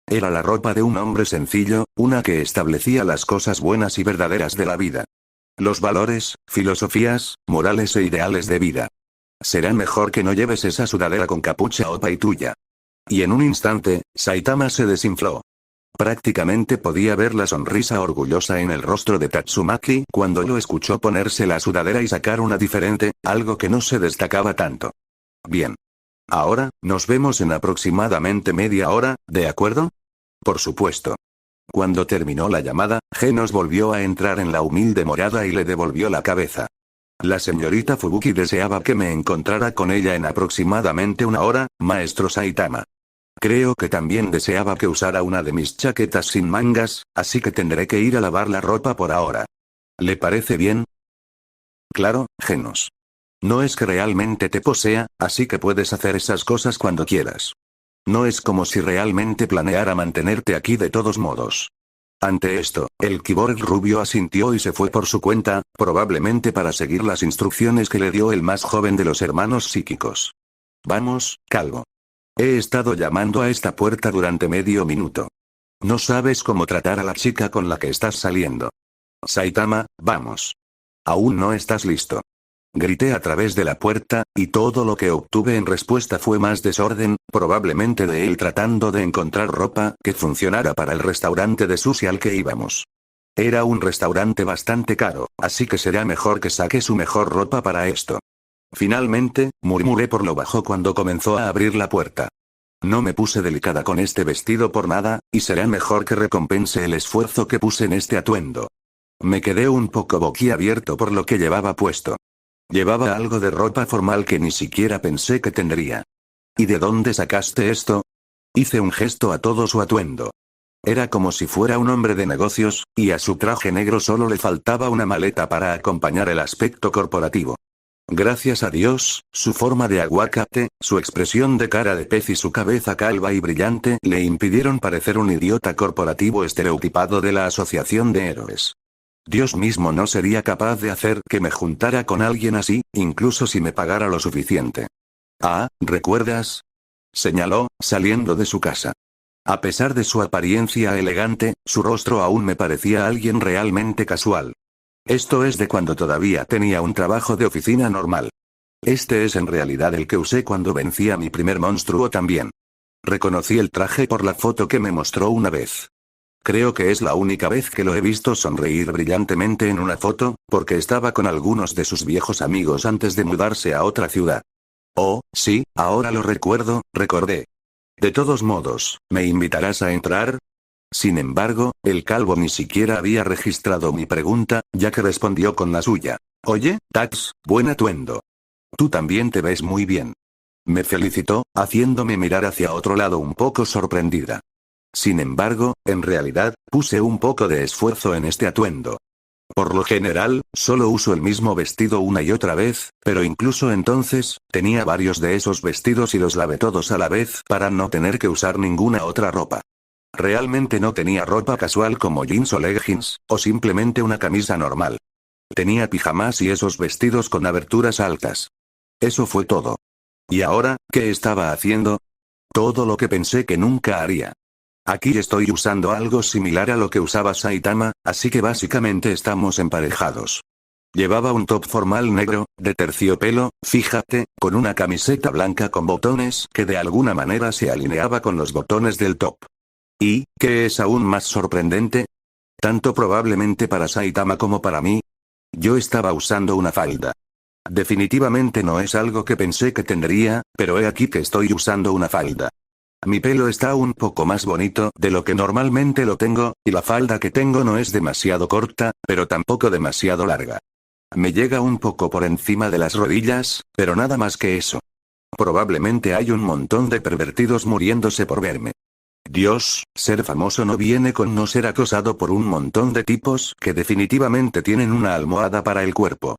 Era la ropa de un hombre sencillo, una que establecía las cosas buenas y verdaderas de la vida. Los valores, filosofías, morales e ideales de vida. Será mejor que no lleves esa sudadera con capucha opa y tuya. Y en un instante, Saitama se desinfló. Prácticamente podía ver la sonrisa orgullosa en el rostro de Tatsumaki cuando lo escuchó ponerse la sudadera y sacar una diferente, algo que no se destacaba tanto. Bien. Ahora, nos vemos en aproximadamente media hora, ¿de acuerdo? Por supuesto. Cuando terminó la llamada, Genos volvió a entrar en la humilde morada y le devolvió la cabeza. La señorita Fubuki deseaba que me encontrara con ella en aproximadamente una hora, maestro Saitama. Creo que también deseaba que usara una de mis chaquetas sin mangas, así que tendré que ir a lavar la ropa por ahora. ¿Le parece bien? Claro, Genos. No es que realmente te posea, así que puedes hacer esas cosas cuando quieras. No es como si realmente planeara mantenerte aquí de todos modos. Ante esto, el kiborg rubio asintió y se fue por su cuenta, probablemente para seguir las instrucciones que le dio el más joven de los hermanos psíquicos. Vamos, calvo. He estado llamando a esta puerta durante medio minuto. No sabes cómo tratar a la chica con la que estás saliendo. Saitama, vamos. Aún no estás listo. Grité a través de la puerta, y todo lo que obtuve en respuesta fue más desorden, probablemente de él tratando de encontrar ropa que funcionara para el restaurante de sushi al que íbamos. Era un restaurante bastante caro, así que será mejor que saque su mejor ropa para esto. Finalmente, murmuré por lo bajo cuando comenzó a abrir la puerta. No me puse delicada con este vestido por nada, y será mejor que recompense el esfuerzo que puse en este atuendo. Me quedé un poco boquiabierto por lo que llevaba puesto. Llevaba algo de ropa formal que ni siquiera pensé que tendría. ¿Y de dónde sacaste esto? Hice un gesto a todo su atuendo. Era como si fuera un hombre de negocios, y a su traje negro solo le faltaba una maleta para acompañar el aspecto corporativo. Gracias a Dios, su forma de aguacate, su expresión de cara de pez y su cabeza calva y brillante le impidieron parecer un idiota corporativo estereotipado de la Asociación de Héroes. Dios mismo no sería capaz de hacer que me juntara con alguien así, incluso si me pagara lo suficiente. Ah, ¿recuerdas? Señaló, saliendo de su casa. A pesar de su apariencia elegante, su rostro aún me parecía alguien realmente casual. Esto es de cuando todavía tenía un trabajo de oficina normal. Este es en realidad el que usé cuando vencí a mi primer monstruo también. Reconocí el traje por la foto que me mostró una vez. Creo que es la única vez que lo he visto sonreír brillantemente en una foto, porque estaba con algunos de sus viejos amigos antes de mudarse a otra ciudad. Oh, sí, ahora lo recuerdo, recordé. De todos modos, ¿me invitarás a entrar? Sin embargo, el calvo ni siquiera había registrado mi pregunta, ya que respondió con la suya. Oye, Tax, buen atuendo. Tú también te ves muy bien. Me felicitó, haciéndome mirar hacia otro lado un poco sorprendida. Sin embargo, en realidad, puse un poco de esfuerzo en este atuendo. Por lo general, solo uso el mismo vestido una y otra vez, pero incluso entonces, tenía varios de esos vestidos y los lavé todos a la vez para no tener que usar ninguna otra ropa. Realmente no tenía ropa casual como jeans o leggings, o simplemente una camisa normal. Tenía pijamas y esos vestidos con aberturas altas. Eso fue todo. ¿Y ahora, qué estaba haciendo? Todo lo que pensé que nunca haría. Aquí estoy usando algo similar a lo que usaba Saitama, así que básicamente estamos emparejados. Llevaba un top formal negro, de terciopelo, fíjate, con una camiseta blanca con botones que de alguna manera se alineaba con los botones del top. Y, ¿qué es aún más sorprendente? Tanto probablemente para Saitama como para mí. Yo estaba usando una falda. Definitivamente no es algo que pensé que tendría, pero he aquí que estoy usando una falda. Mi pelo está un poco más bonito de lo que normalmente lo tengo, y la falda que tengo no es demasiado corta, pero tampoco demasiado larga. Me llega un poco por encima de las rodillas, pero nada más que eso. Probablemente hay un montón de pervertidos muriéndose por verme. Dios, ser famoso no viene con no ser acosado por un montón de tipos que definitivamente tienen una almohada para el cuerpo.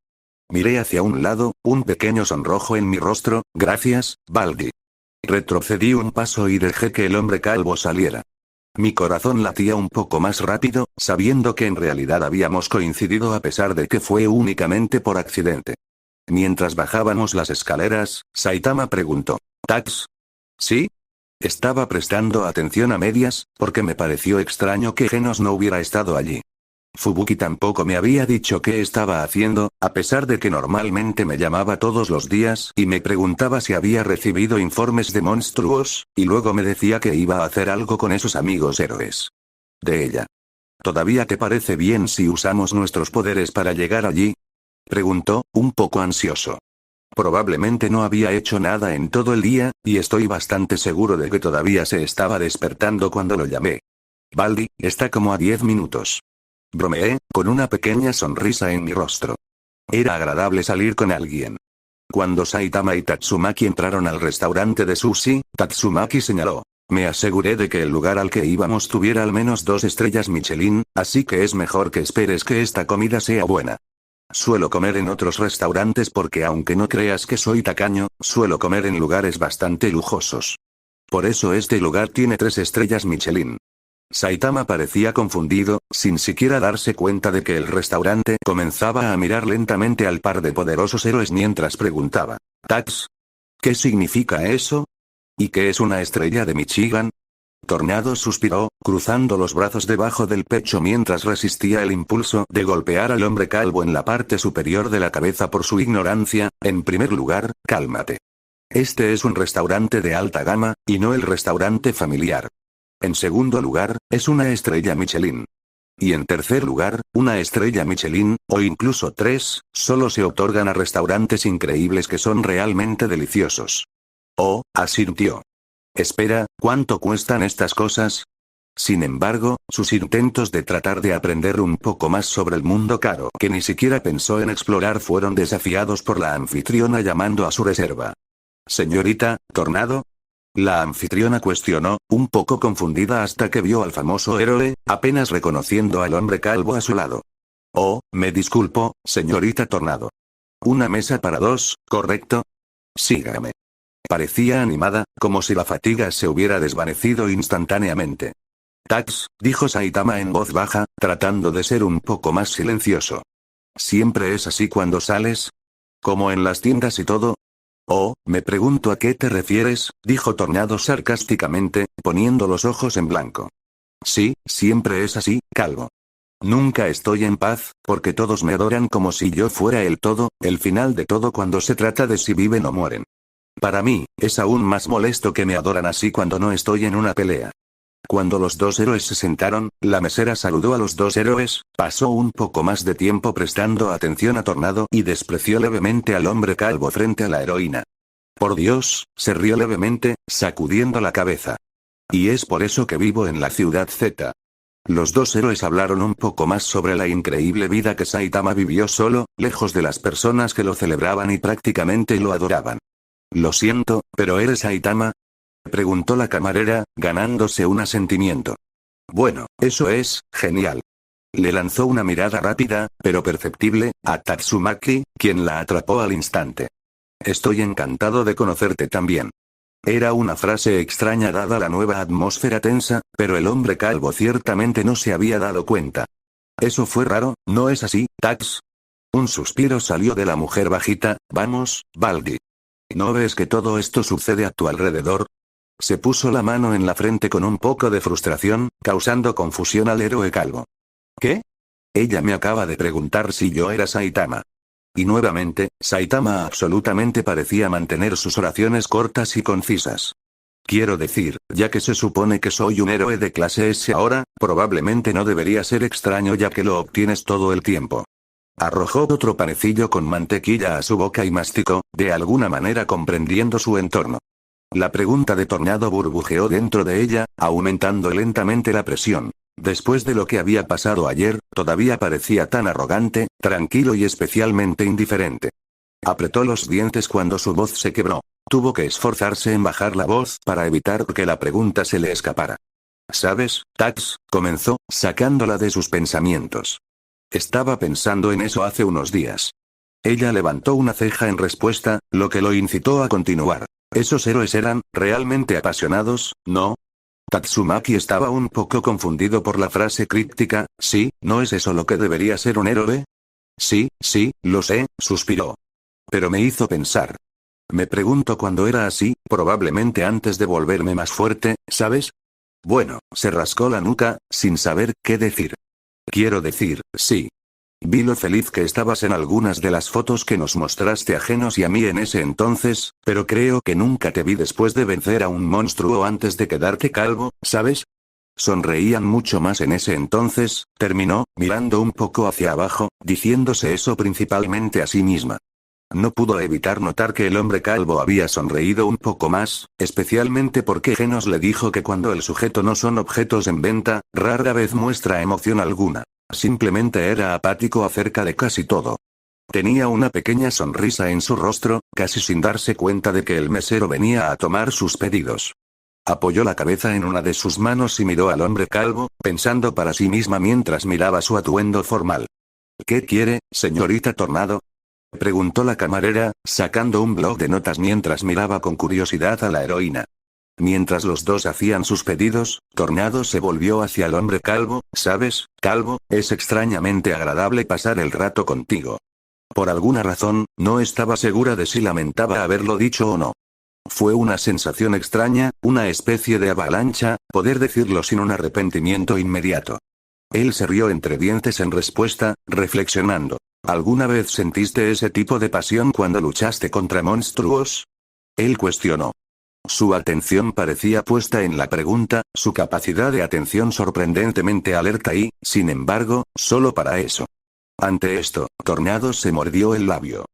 Miré hacia un lado, un pequeño sonrojo en mi rostro, gracias, Baldi. Retrocedí un paso y dejé que el hombre calvo saliera. Mi corazón latía un poco más rápido, sabiendo que en realidad habíamos coincidido a pesar de que fue únicamente por accidente. Mientras bajábamos las escaleras, Saitama preguntó, ¿Tax? ¿Sí? Estaba prestando atención a medias, porque me pareció extraño que Genos no hubiera estado allí. Fubuki tampoco me había dicho qué estaba haciendo, a pesar de que normalmente me llamaba todos los días y me preguntaba si había recibido informes de monstruos, y luego me decía que iba a hacer algo con esos amigos héroes. De ella. ¿Todavía te parece bien si usamos nuestros poderes para llegar allí? Preguntó, un poco ansioso. Probablemente no había hecho nada en todo el día, y estoy bastante seguro de que todavía se estaba despertando cuando lo llamé. Baldi, está como a 10 minutos. Bromeé, con una pequeña sonrisa en mi rostro. Era agradable salir con alguien. Cuando Saitama y Tatsumaki entraron al restaurante de sushi, Tatsumaki señaló. Me aseguré de que el lugar al que íbamos tuviera al menos 2 estrellas Michelin, así que es mejor que esperes que esta comida sea buena. Suelo comer en otros restaurantes porque aunque no creas que soy tacaño, suelo comer en lugares bastante lujosos. Por eso este lugar tiene 3 estrellas Michelin. Saitama parecía confundido, sin siquiera darse cuenta de que el restaurante comenzaba a mirar lentamente al par de poderosos héroes mientras preguntaba, ¿Tax? ¿Qué significa eso? ¿Y qué es una estrella de Michigan? Tornado suspiró, cruzando los brazos debajo del pecho mientras resistía el impulso de golpear al hombre calvo en la parte superior de la cabeza por su ignorancia. En primer lugar, cálmate. Este es un restaurante de alta gama, y no el restaurante familiar. En segundo lugar, es una estrella Michelin. Y en tercer lugar, una estrella Michelin, o incluso 3, solo se otorgan a restaurantes increíbles que son realmente deliciosos. Oh, asintió. Espera, ¿cuánto cuestan estas cosas? Sin embargo, sus intentos de tratar de aprender un poco más sobre el mundo caro que ni siquiera pensó en explorar fueron desafiados por la anfitriona llamando a su reserva. Señorita, Tornado. La anfitriona cuestionó, un poco confundida hasta que vio al famoso héroe, apenas reconociendo al hombre calvo a su lado. Oh, me disculpo, señorita Tornado. Una mesa para 2, ¿correcto? Sígame. Parecía animada, como si la fatiga se hubiera desvanecido instantáneamente. Tax, dijo Saitama en voz baja, tratando de ser un poco más silencioso. ¿Siempre es así cuando sales? ¿Como en las tiendas y todo? Oh, me pregunto a qué te refieres, dijo Tornado sarcásticamente, poniendo los ojos en blanco. Sí, siempre es así, calvo. Nunca estoy en paz, porque todos me adoran como si yo fuera el todo, el final de todo cuando se trata de si viven o mueren. Para mí, es aún más molesto que me adoran así cuando no estoy en una pelea. Cuando los dos héroes se sentaron, la mesera saludó a los dos héroes, pasó un poco más de tiempo prestando atención a Tornado y despreció levemente al hombre calvo frente a la heroína. Por Dios, se rió levemente, sacudiendo la cabeza. Y es por eso que vivo en la ciudad Z. Los dos héroes hablaron un poco más sobre la increíble vida que Saitama vivió solo, lejos de las personas que lo celebraban y prácticamente lo adoraban. Lo siento, pero ¿eres Saitama? Preguntó la camarera, ganándose un asentimiento. Bueno, eso es, genial. Le lanzó una mirada rápida, pero perceptible, a Tatsumaki, quien la atrapó al instante. Estoy encantado de conocerte también. Era una frase extraña dada la nueva atmósfera tensa, pero el hombre calvo ciertamente no se había dado cuenta. Eso fue raro, ¿no es así, Tax? Un suspiro salió de la mujer bajita. Vamos, Baldi. ¿No ves que todo esto sucede a tu alrededor? Se puso la mano en la frente con un poco de frustración, causando confusión al héroe calvo. ¿Qué? Ella me acaba de preguntar si yo era Saitama. Y nuevamente, Saitama absolutamente parecía mantener sus oraciones cortas y concisas. Quiero decir, ya que se supone que soy un héroe de clase S ahora, probablemente no debería ser extraño ya que lo obtienes todo el tiempo. Arrojó otro panecillo con mantequilla a su boca y masticó, de alguna manera comprendiendo su entorno. La pregunta de Tornado burbujeó dentro de ella, aumentando lentamente la presión. Después de lo que había pasado ayer, todavía parecía tan arrogante, tranquilo y especialmente indiferente. Apretó los dientes cuando su voz se quebró. Tuvo que esforzarse en bajar la voz para evitar que la pregunta se le escapara. ¿Sabes, Tax? Comenzó, sacándola de sus pensamientos. Estaba pensando en eso hace unos días. Ella levantó una ceja en respuesta, lo que lo incitó a continuar. Esos héroes eran, realmente apasionados, ¿no? Tatsumaki estaba un poco confundido por la frase críptica. Sí, ¿no es eso lo que debería ser un héroe? Sí, lo sé, suspiró. Pero me hizo pensar. Me pregunto cuándo era así, probablemente antes de volverme más fuerte, ¿sabes? Bueno, se rascó la nuca, sin saber qué decir. Quiero decir, sí. Vi lo feliz que estabas en algunas de las fotos que nos mostraste a Genos y a mí en ese entonces, pero creo que nunca te vi después de vencer a un monstruo antes de quedarte calvo, ¿sabes? Sonreían mucho más en ese entonces, terminó, mirando un poco hacia abajo, diciéndose eso principalmente a sí misma. No pudo evitar notar que el hombre calvo había sonreído un poco más, especialmente porque Genos le dijo que cuando el sujeto no son objetos en venta, rara vez muestra emoción alguna. Simplemente era apático acerca de casi todo. Tenía una pequeña sonrisa en su rostro, casi sin darse cuenta de que el mesero venía a tomar sus pedidos. Apoyó la cabeza en una de sus manos y miró al hombre calvo, pensando para sí misma mientras miraba su atuendo formal. ¿Qué quiere, señorita Tornado? Preguntó la camarera, sacando un bloc de notas mientras miraba con curiosidad a la heroína. Mientras los dos hacían sus pedidos, Tornado se volvió hacia el hombre calvo. ¿Sabes, calvo? Es extrañamente agradable pasar el rato contigo. Por alguna razón, no estaba segura de si lamentaba haberlo dicho o no. Fue una sensación extraña, una especie de avalancha, poder decirlo sin un arrepentimiento inmediato. Él se rió entre dientes en respuesta, reflexionando. ¿Alguna vez sentiste ese tipo de pasión cuando luchaste contra monstruos? Él cuestionó. Su atención parecía puesta en la pregunta, su capacidad de atención sorprendentemente alerta y, sin embargo, solo para eso. Ante esto, Tornado se mordió el labio.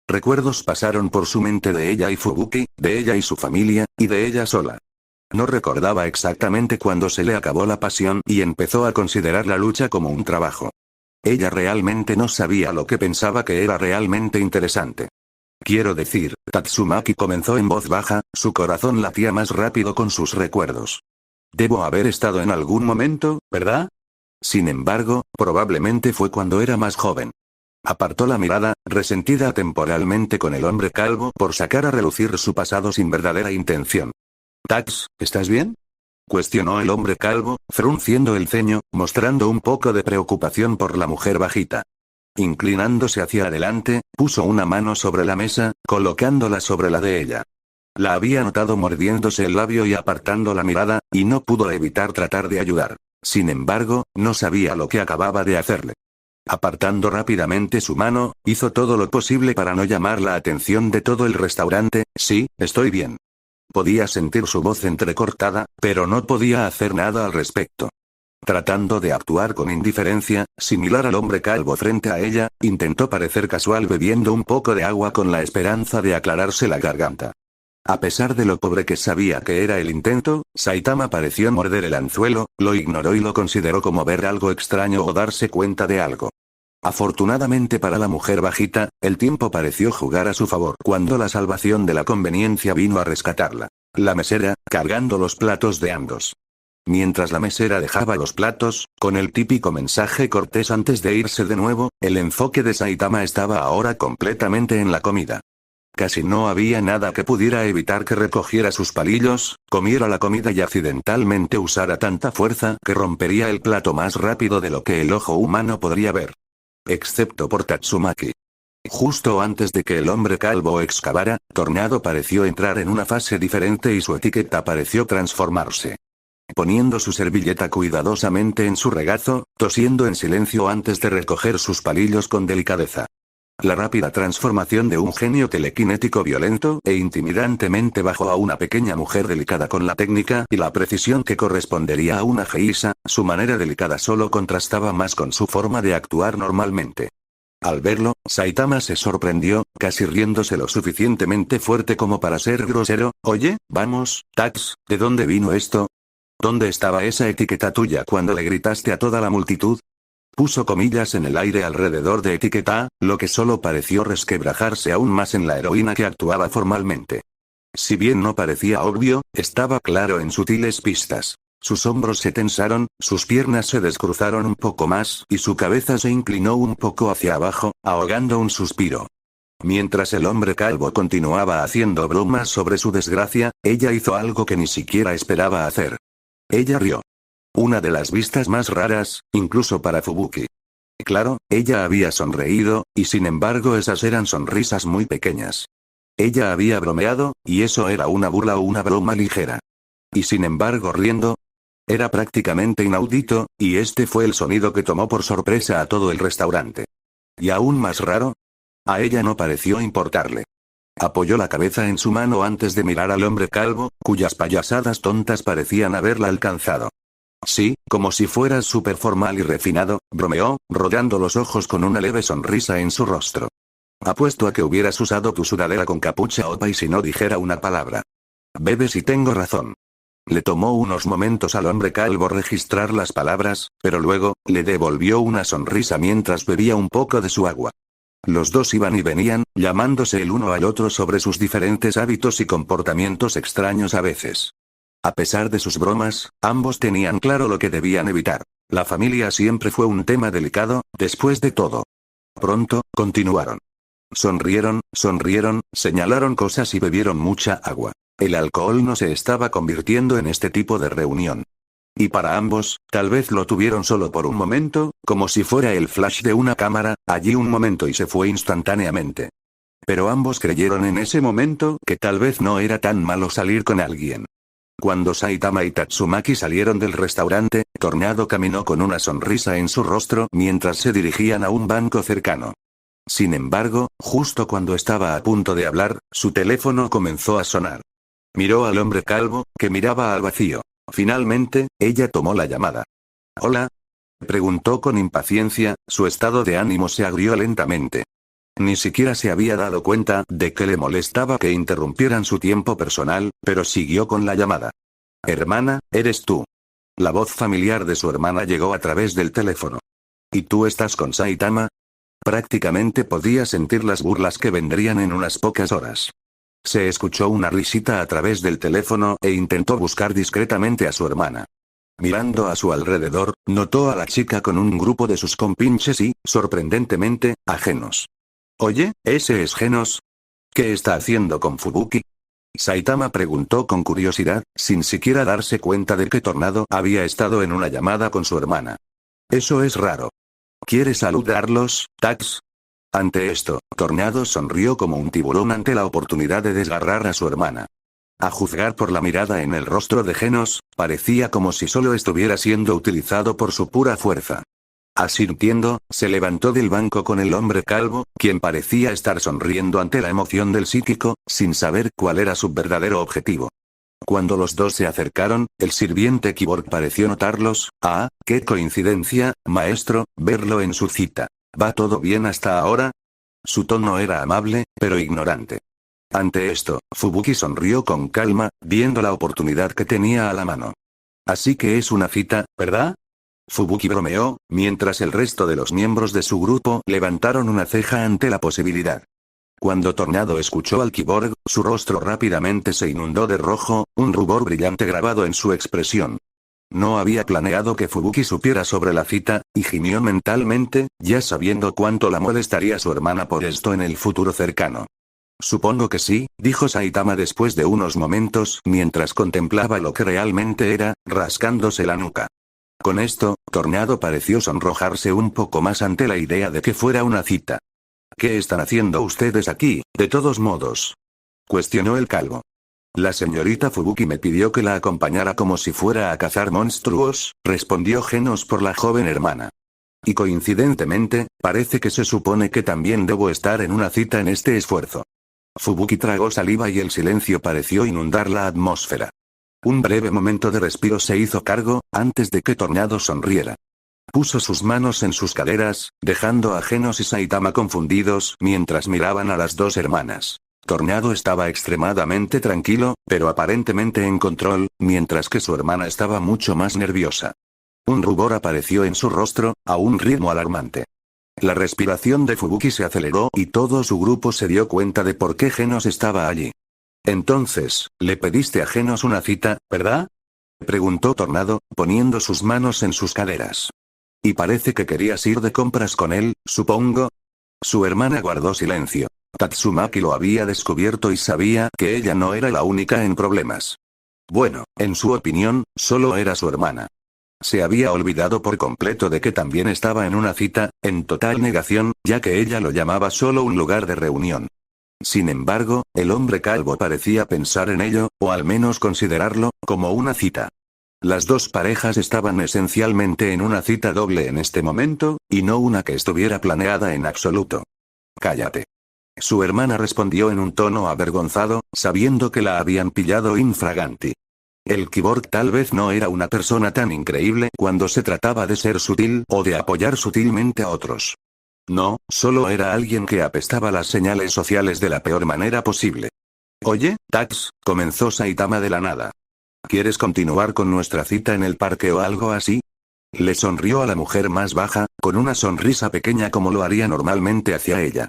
Recuerdos pasaron por su mente de ella y Fubuki, de ella y su familia, y de ella sola. No recordaba exactamente cuándo se le acabó la pasión y empezó a considerar la lucha como un trabajo. Ella realmente no sabía lo que pensaba que era realmente interesante. Quiero decir, Tatsumaki comenzó en voz baja, su corazón latía más rápido con sus recuerdos. Debo haber estado en algún momento, ¿verdad? Sin embargo, probablemente fue cuando era más joven. Apartó la mirada, resentida temporalmente con el hombre calvo por sacar a relucir su pasado sin verdadera intención. «Tax, ¿estás bien?», cuestionó el hombre calvo, frunciendo el ceño, mostrando un poco de preocupación por la mujer bajita. Inclinándose hacia adelante, puso una mano sobre la mesa, colocándola sobre la de ella. La había notado mordiéndose el labio y apartando la mirada, y no pudo evitar tratar de ayudar. Sin embargo, no sabía lo que acababa de hacerle. Apartando rápidamente su mano, hizo todo lo posible para no llamar la atención de todo el restaurante. «Sí, estoy bien». Podía sentir su voz entrecortada, pero no podía hacer nada al respecto. Tratando de actuar con indiferencia, similar al hombre calvo frente a ella, intentó parecer casual bebiendo un poco de agua con la esperanza de aclararse la garganta. A pesar de lo pobre que sabía que era el intento, Saitama pareció morder el anzuelo, lo ignoró y lo consideró como ver algo extraño o darse cuenta de algo. Afortunadamente para la mujer bajita, el tiempo pareció jugar a su favor cuando la salvación de la conveniencia vino a rescatarla. La mesera, cargando los platos de ambos. Mientras la mesera dejaba los platos, con el típico mensaje cortés antes de irse de nuevo, el enfoque de Saitama estaba ahora completamente en la comida. Casi no había nada que pudiera evitar que recogiera sus palillos, comiera la comida y accidentalmente usara tanta fuerza que rompería el plato más rápido de lo que el ojo humano podría ver. Excepto por Tatsumaki. Justo antes de que el hombre calvo excavara, Tornado pareció entrar en una fase diferente y su etiqueta pareció transformarse. Poniendo su servilleta cuidadosamente en su regazo, tosiendo en silencio antes de recoger sus palillos con delicadeza. La rápida transformación de un genio telequinético violento e intimidantemente bajó a una pequeña mujer delicada con la técnica y la precisión que correspondería a una geisha, su manera delicada solo contrastaba más con su forma de actuar normalmente. Al verlo, Saitama se sorprendió, casi riéndose lo suficientemente fuerte como para ser grosero. «Oye, vamos, Tax, ¿de dónde vino esto? ¿Dónde estaba esa etiqueta tuya cuando le gritaste a toda la multitud?» Puso comillas en el aire alrededor de etiqueta, lo que solo pareció resquebrajarse aún más en la heroína que actuaba formalmente. Si bien no parecía obvio, estaba claro en sutiles pistas. Sus hombros se tensaron, sus piernas se descruzaron un poco más y su cabeza se inclinó un poco hacia abajo, ahogando un suspiro. Mientras el hombre calvo continuaba haciendo bromas sobre su desgracia, ella hizo algo que ni siquiera esperaba hacer. Ella rió. Una de las vistas más raras, incluso para Fubuki. Claro, ella había sonreído, y sin embargo esas eran sonrisas muy pequeñas. Ella había bromeado, y eso era una burla o una broma ligera. Y sin embargo riendo. Era prácticamente inaudito, y este fue el sonido que tomó por sorpresa a todo el restaurante. Y aún más raro. A ella no pareció importarle. Apoyó la cabeza en su mano antes de mirar al hombre calvo, cuyas payasadas tontas parecían haberla alcanzado. Sí, como si fueras súper formal y refinado, bromeó, rodeando los ojos con una leve sonrisa en su rostro. Apuesto a que hubieras usado tu sudadera con capucha opa y si no dijera una palabra. Bebes y tengo razón. Le tomó unos momentos al hombre calvo registrar las palabras, pero luego, le devolvió una sonrisa mientras bebía un poco de su agua. Los dos iban y venían, llamándose el uno al otro sobre sus diferentes hábitos y comportamientos extraños a veces. A pesar de sus bromas, ambos tenían claro lo que debían evitar. La familia siempre fue un tema delicado, después de todo. Pronto, continuaron. Sonrieron, señalaron cosas y bebieron mucha agua. El alcohol no se estaba convirtiendo en este tipo de reunión. Y para ambos, tal vez lo tuvieron solo por un momento, como si fuera el flash de una cámara, allí un momento y se fue instantáneamente. Pero ambos creyeron en ese momento que tal vez no era tan malo salir con alguien. Cuando Saitama y Tatsumaki salieron del restaurante, Tornado caminó con una sonrisa en su rostro mientras se dirigían a un banco cercano. Sin embargo, justo cuando estaba a punto de hablar, su teléfono comenzó a sonar. Miró al hombre calvo, que miraba al vacío. Finalmente, ella tomó la llamada. ¿Hola? Preguntó con impaciencia, su estado de ánimo se agrió lentamente. Ni siquiera se había dado cuenta de que le molestaba que interrumpieran su tiempo personal, pero siguió con la llamada. Hermana, ¿eres tú? La voz familiar de su hermana llegó a través del teléfono. ¿Y tú estás con Saitama? Prácticamente podía sentir las burlas que vendrían en unas pocas horas. Se escuchó una risita a través del teléfono e intentó buscar discretamente a su hermana. Mirando a su alrededor, notó a la chica con un grupo de sus compinches y, sorprendentemente, ajenos. Oye, ¿ese es Genos? ¿Qué está haciendo con Fubuki? Saitama preguntó con curiosidad, sin siquiera darse cuenta de que Tornado había estado en una llamada con su hermana. Eso es raro. ¿Quieres saludarlos, Tax? Ante esto, Tornado sonrió como un tiburón ante la oportunidad de desgarrar a su hermana. A juzgar por la mirada en el rostro de Genos, parecía como si solo estuviera siendo utilizado por su pura fuerza. Asintiendo, se levantó del banco con el hombre calvo, quien parecía estar sonriendo ante la emoción del psíquico, sin saber cuál era su verdadero objetivo. Cuando los dos se acercaron, el sirviente Kyborg pareció notarlos. Ah, qué coincidencia, maestro, verlo en su cita. ¿Va todo bien hasta ahora? Su tono era amable, pero ignorante. Ante esto, Fubuki sonrió con calma, viendo la oportunidad que tenía a la mano. Así que es una cita, ¿verdad? Fubuki bromeó, mientras el resto de los miembros de su grupo levantaron una ceja ante la posibilidad. Cuando Tornado escuchó al Kyborg, su rostro rápidamente se inundó de rojo, un rubor brillante grabado en su expresión. No había planeado que Fubuki supiera sobre la cita, y gimió mentalmente, ya sabiendo cuánto la molestaría su hermana por esto en el futuro cercano. Supongo que sí, dijo Saitama después de unos momentos, mientras contemplaba lo que realmente era, rascándose la nuca. Con esto, Tornado pareció sonrojarse un poco más ante la idea de que fuera una cita. ¿Qué están haciendo ustedes aquí, de todos modos? Cuestionó el calvo. La señorita Fubuki me pidió que la acompañara como si fuera a cazar monstruos, respondió Genos por la joven hermana. Y coincidentemente, parece que se supone que también debo estar en una cita en este esfuerzo. Fubuki tragó saliva y el silencio pareció inundar la atmósfera. Un breve momento de respiro se hizo cargo, antes de que Tornado sonriera. Puso sus manos en sus caderas, dejando a Genos y Saitama confundidos mientras miraban a las dos hermanas. Tornado estaba extremadamente tranquilo, pero aparentemente en control, mientras que su hermana estaba mucho más nerviosa. Un rubor apareció en su rostro, a un ritmo alarmante. La respiración de Fubuki se aceleró y todo su grupo se dio cuenta de por qué Genos estaba allí. Entonces, le pediste a Genos una cita, ¿verdad? Preguntó Tornado, poniendo sus manos en sus caderas. Y parece que querías ir de compras con él, supongo. Su hermana guardó silencio. Tatsumaki lo había descubierto y sabía que ella no era la única en problemas. Bueno, en su opinión, solo era su hermana. Se había olvidado por completo de que también estaba en una cita, en total negación, ya que ella lo llamaba solo un lugar de reunión. Sin embargo, el hombre calvo parecía pensar en ello, o al menos considerarlo, como una cita. Las dos parejas estaban esencialmente en una cita doble en este momento, y no una que estuviera planeada en absoluto. Cállate. Su hermana respondió en un tono avergonzado, sabiendo que la habían pillado infraganti. El Kyborg tal vez no era una persona tan increíble cuando se trataba de ser sutil o de apoyar sutilmente a otros. No, solo era alguien que apestaba las señales sociales de la peor manera posible. Oye, Tax, comenzó Saitama de la nada. ¿Quieres continuar con nuestra cita en el parque o algo así? Le sonrió a la mujer más baja, con una sonrisa pequeña como lo haría normalmente hacia ella.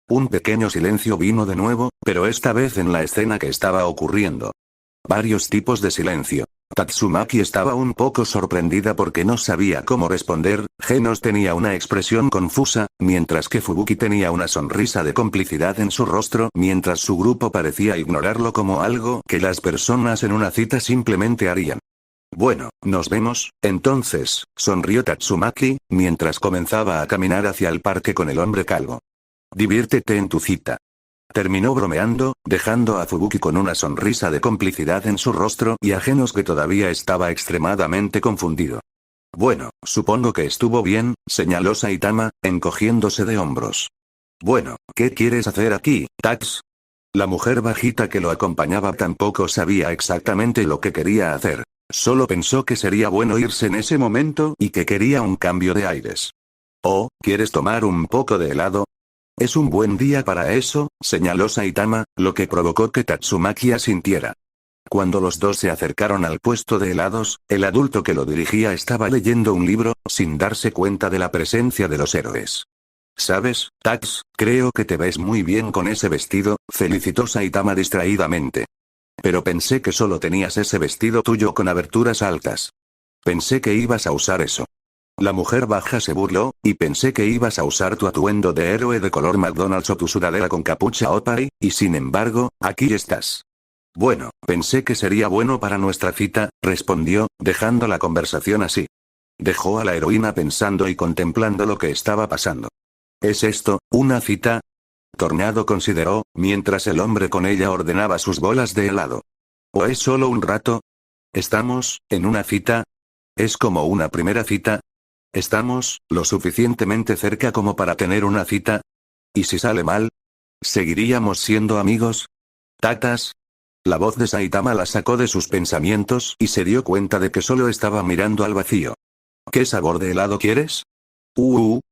Un pequeño silencio vino de nuevo, pero esta vez en la escena que estaba ocurriendo. Varios tipos de silencio. Tatsumaki estaba un poco sorprendida porque no sabía cómo responder, Genos tenía una expresión confusa, mientras que Fubuki tenía una sonrisa de complicidad en su rostro mientras su grupo parecía ignorarlo como algo que las personas en una cita simplemente harían. Bueno, nos vemos, entonces, sonrió Tatsumaki, mientras comenzaba a caminar hacia el parque con el hombre calvo. Diviértete en tu cita. Terminó bromeando, dejando a Fubuki con una sonrisa de complicidad en su rostro y a Genos que todavía estaba extremadamente confundido. Bueno, supongo que estuvo bien, señaló Saitama, encogiéndose de hombros. Bueno, ¿qué quieres hacer aquí, Tax? La mujer bajita que lo acompañaba tampoco sabía exactamente lo que quería hacer. Solo pensó que sería bueno irse en ese momento y que quería un cambio de aires. Oh, ¿quieres tomar un poco de helado? Es un buen día para eso, señaló Saitama, lo que provocó que Tatsumaki asintiera. Cuando los dos se acercaron al puesto de helados, el adulto que lo dirigía estaba leyendo un libro, sin darse cuenta de la presencia de los héroes. ¿Sabes, Tax? Creo que te ves muy bien con ese vestido, felicitó Saitama distraídamente. Pero pensé que solo tenías ese vestido tuyo con aberturas altas. Pensé que ibas a usar eso. La mujer baja se burló, y pensé que ibas a usar tu atuendo de héroe de color McDonald's o tu sudadera con capucha Opari, y sin embargo, aquí estás. Bueno, pensé que sería bueno para nuestra cita, respondió, dejando la conversación así. Dejó a la heroína pensando y contemplando lo que estaba pasando. ¿Es esto, una cita? Tornado consideró, mientras el hombre con ella ordenaba sus bolas de helado. ¿O es solo un rato? ¿Estamos, en una cita? ¿Es como una primera cita? ¿Estamos, lo suficientemente cerca como para tener una cita? ¿Y si sale mal? ¿Seguiríamos siendo amigos? ¿Tatas? La voz de Saitama la sacó de sus pensamientos y se dio cuenta de que solo estaba mirando al vacío. ¿Qué sabor de helado quieres?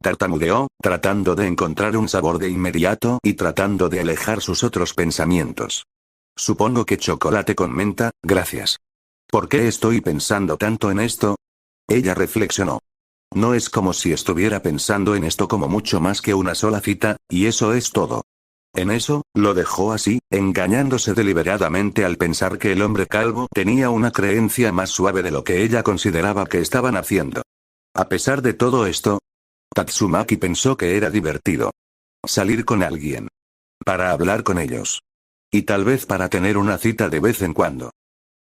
Tartamudeó, tratando de encontrar un sabor de inmediato y tratando de alejar sus otros pensamientos. Supongo que chocolate con menta, gracias. ¿Por qué estoy pensando tanto en esto? Ella reflexionó. No es como si estuviera pensando en esto como mucho más que una sola cita, y eso es todo. En eso, lo dejó así, engañándose deliberadamente al pensar que el hombre calvo tenía una creencia más suave de lo que ella consideraba que estaban haciendo. A pesar de todo esto, Tatsumaki pensó que era divertido. Salir con alguien. Para hablar con ellos. Y tal vez para tener una cita de vez en cuando.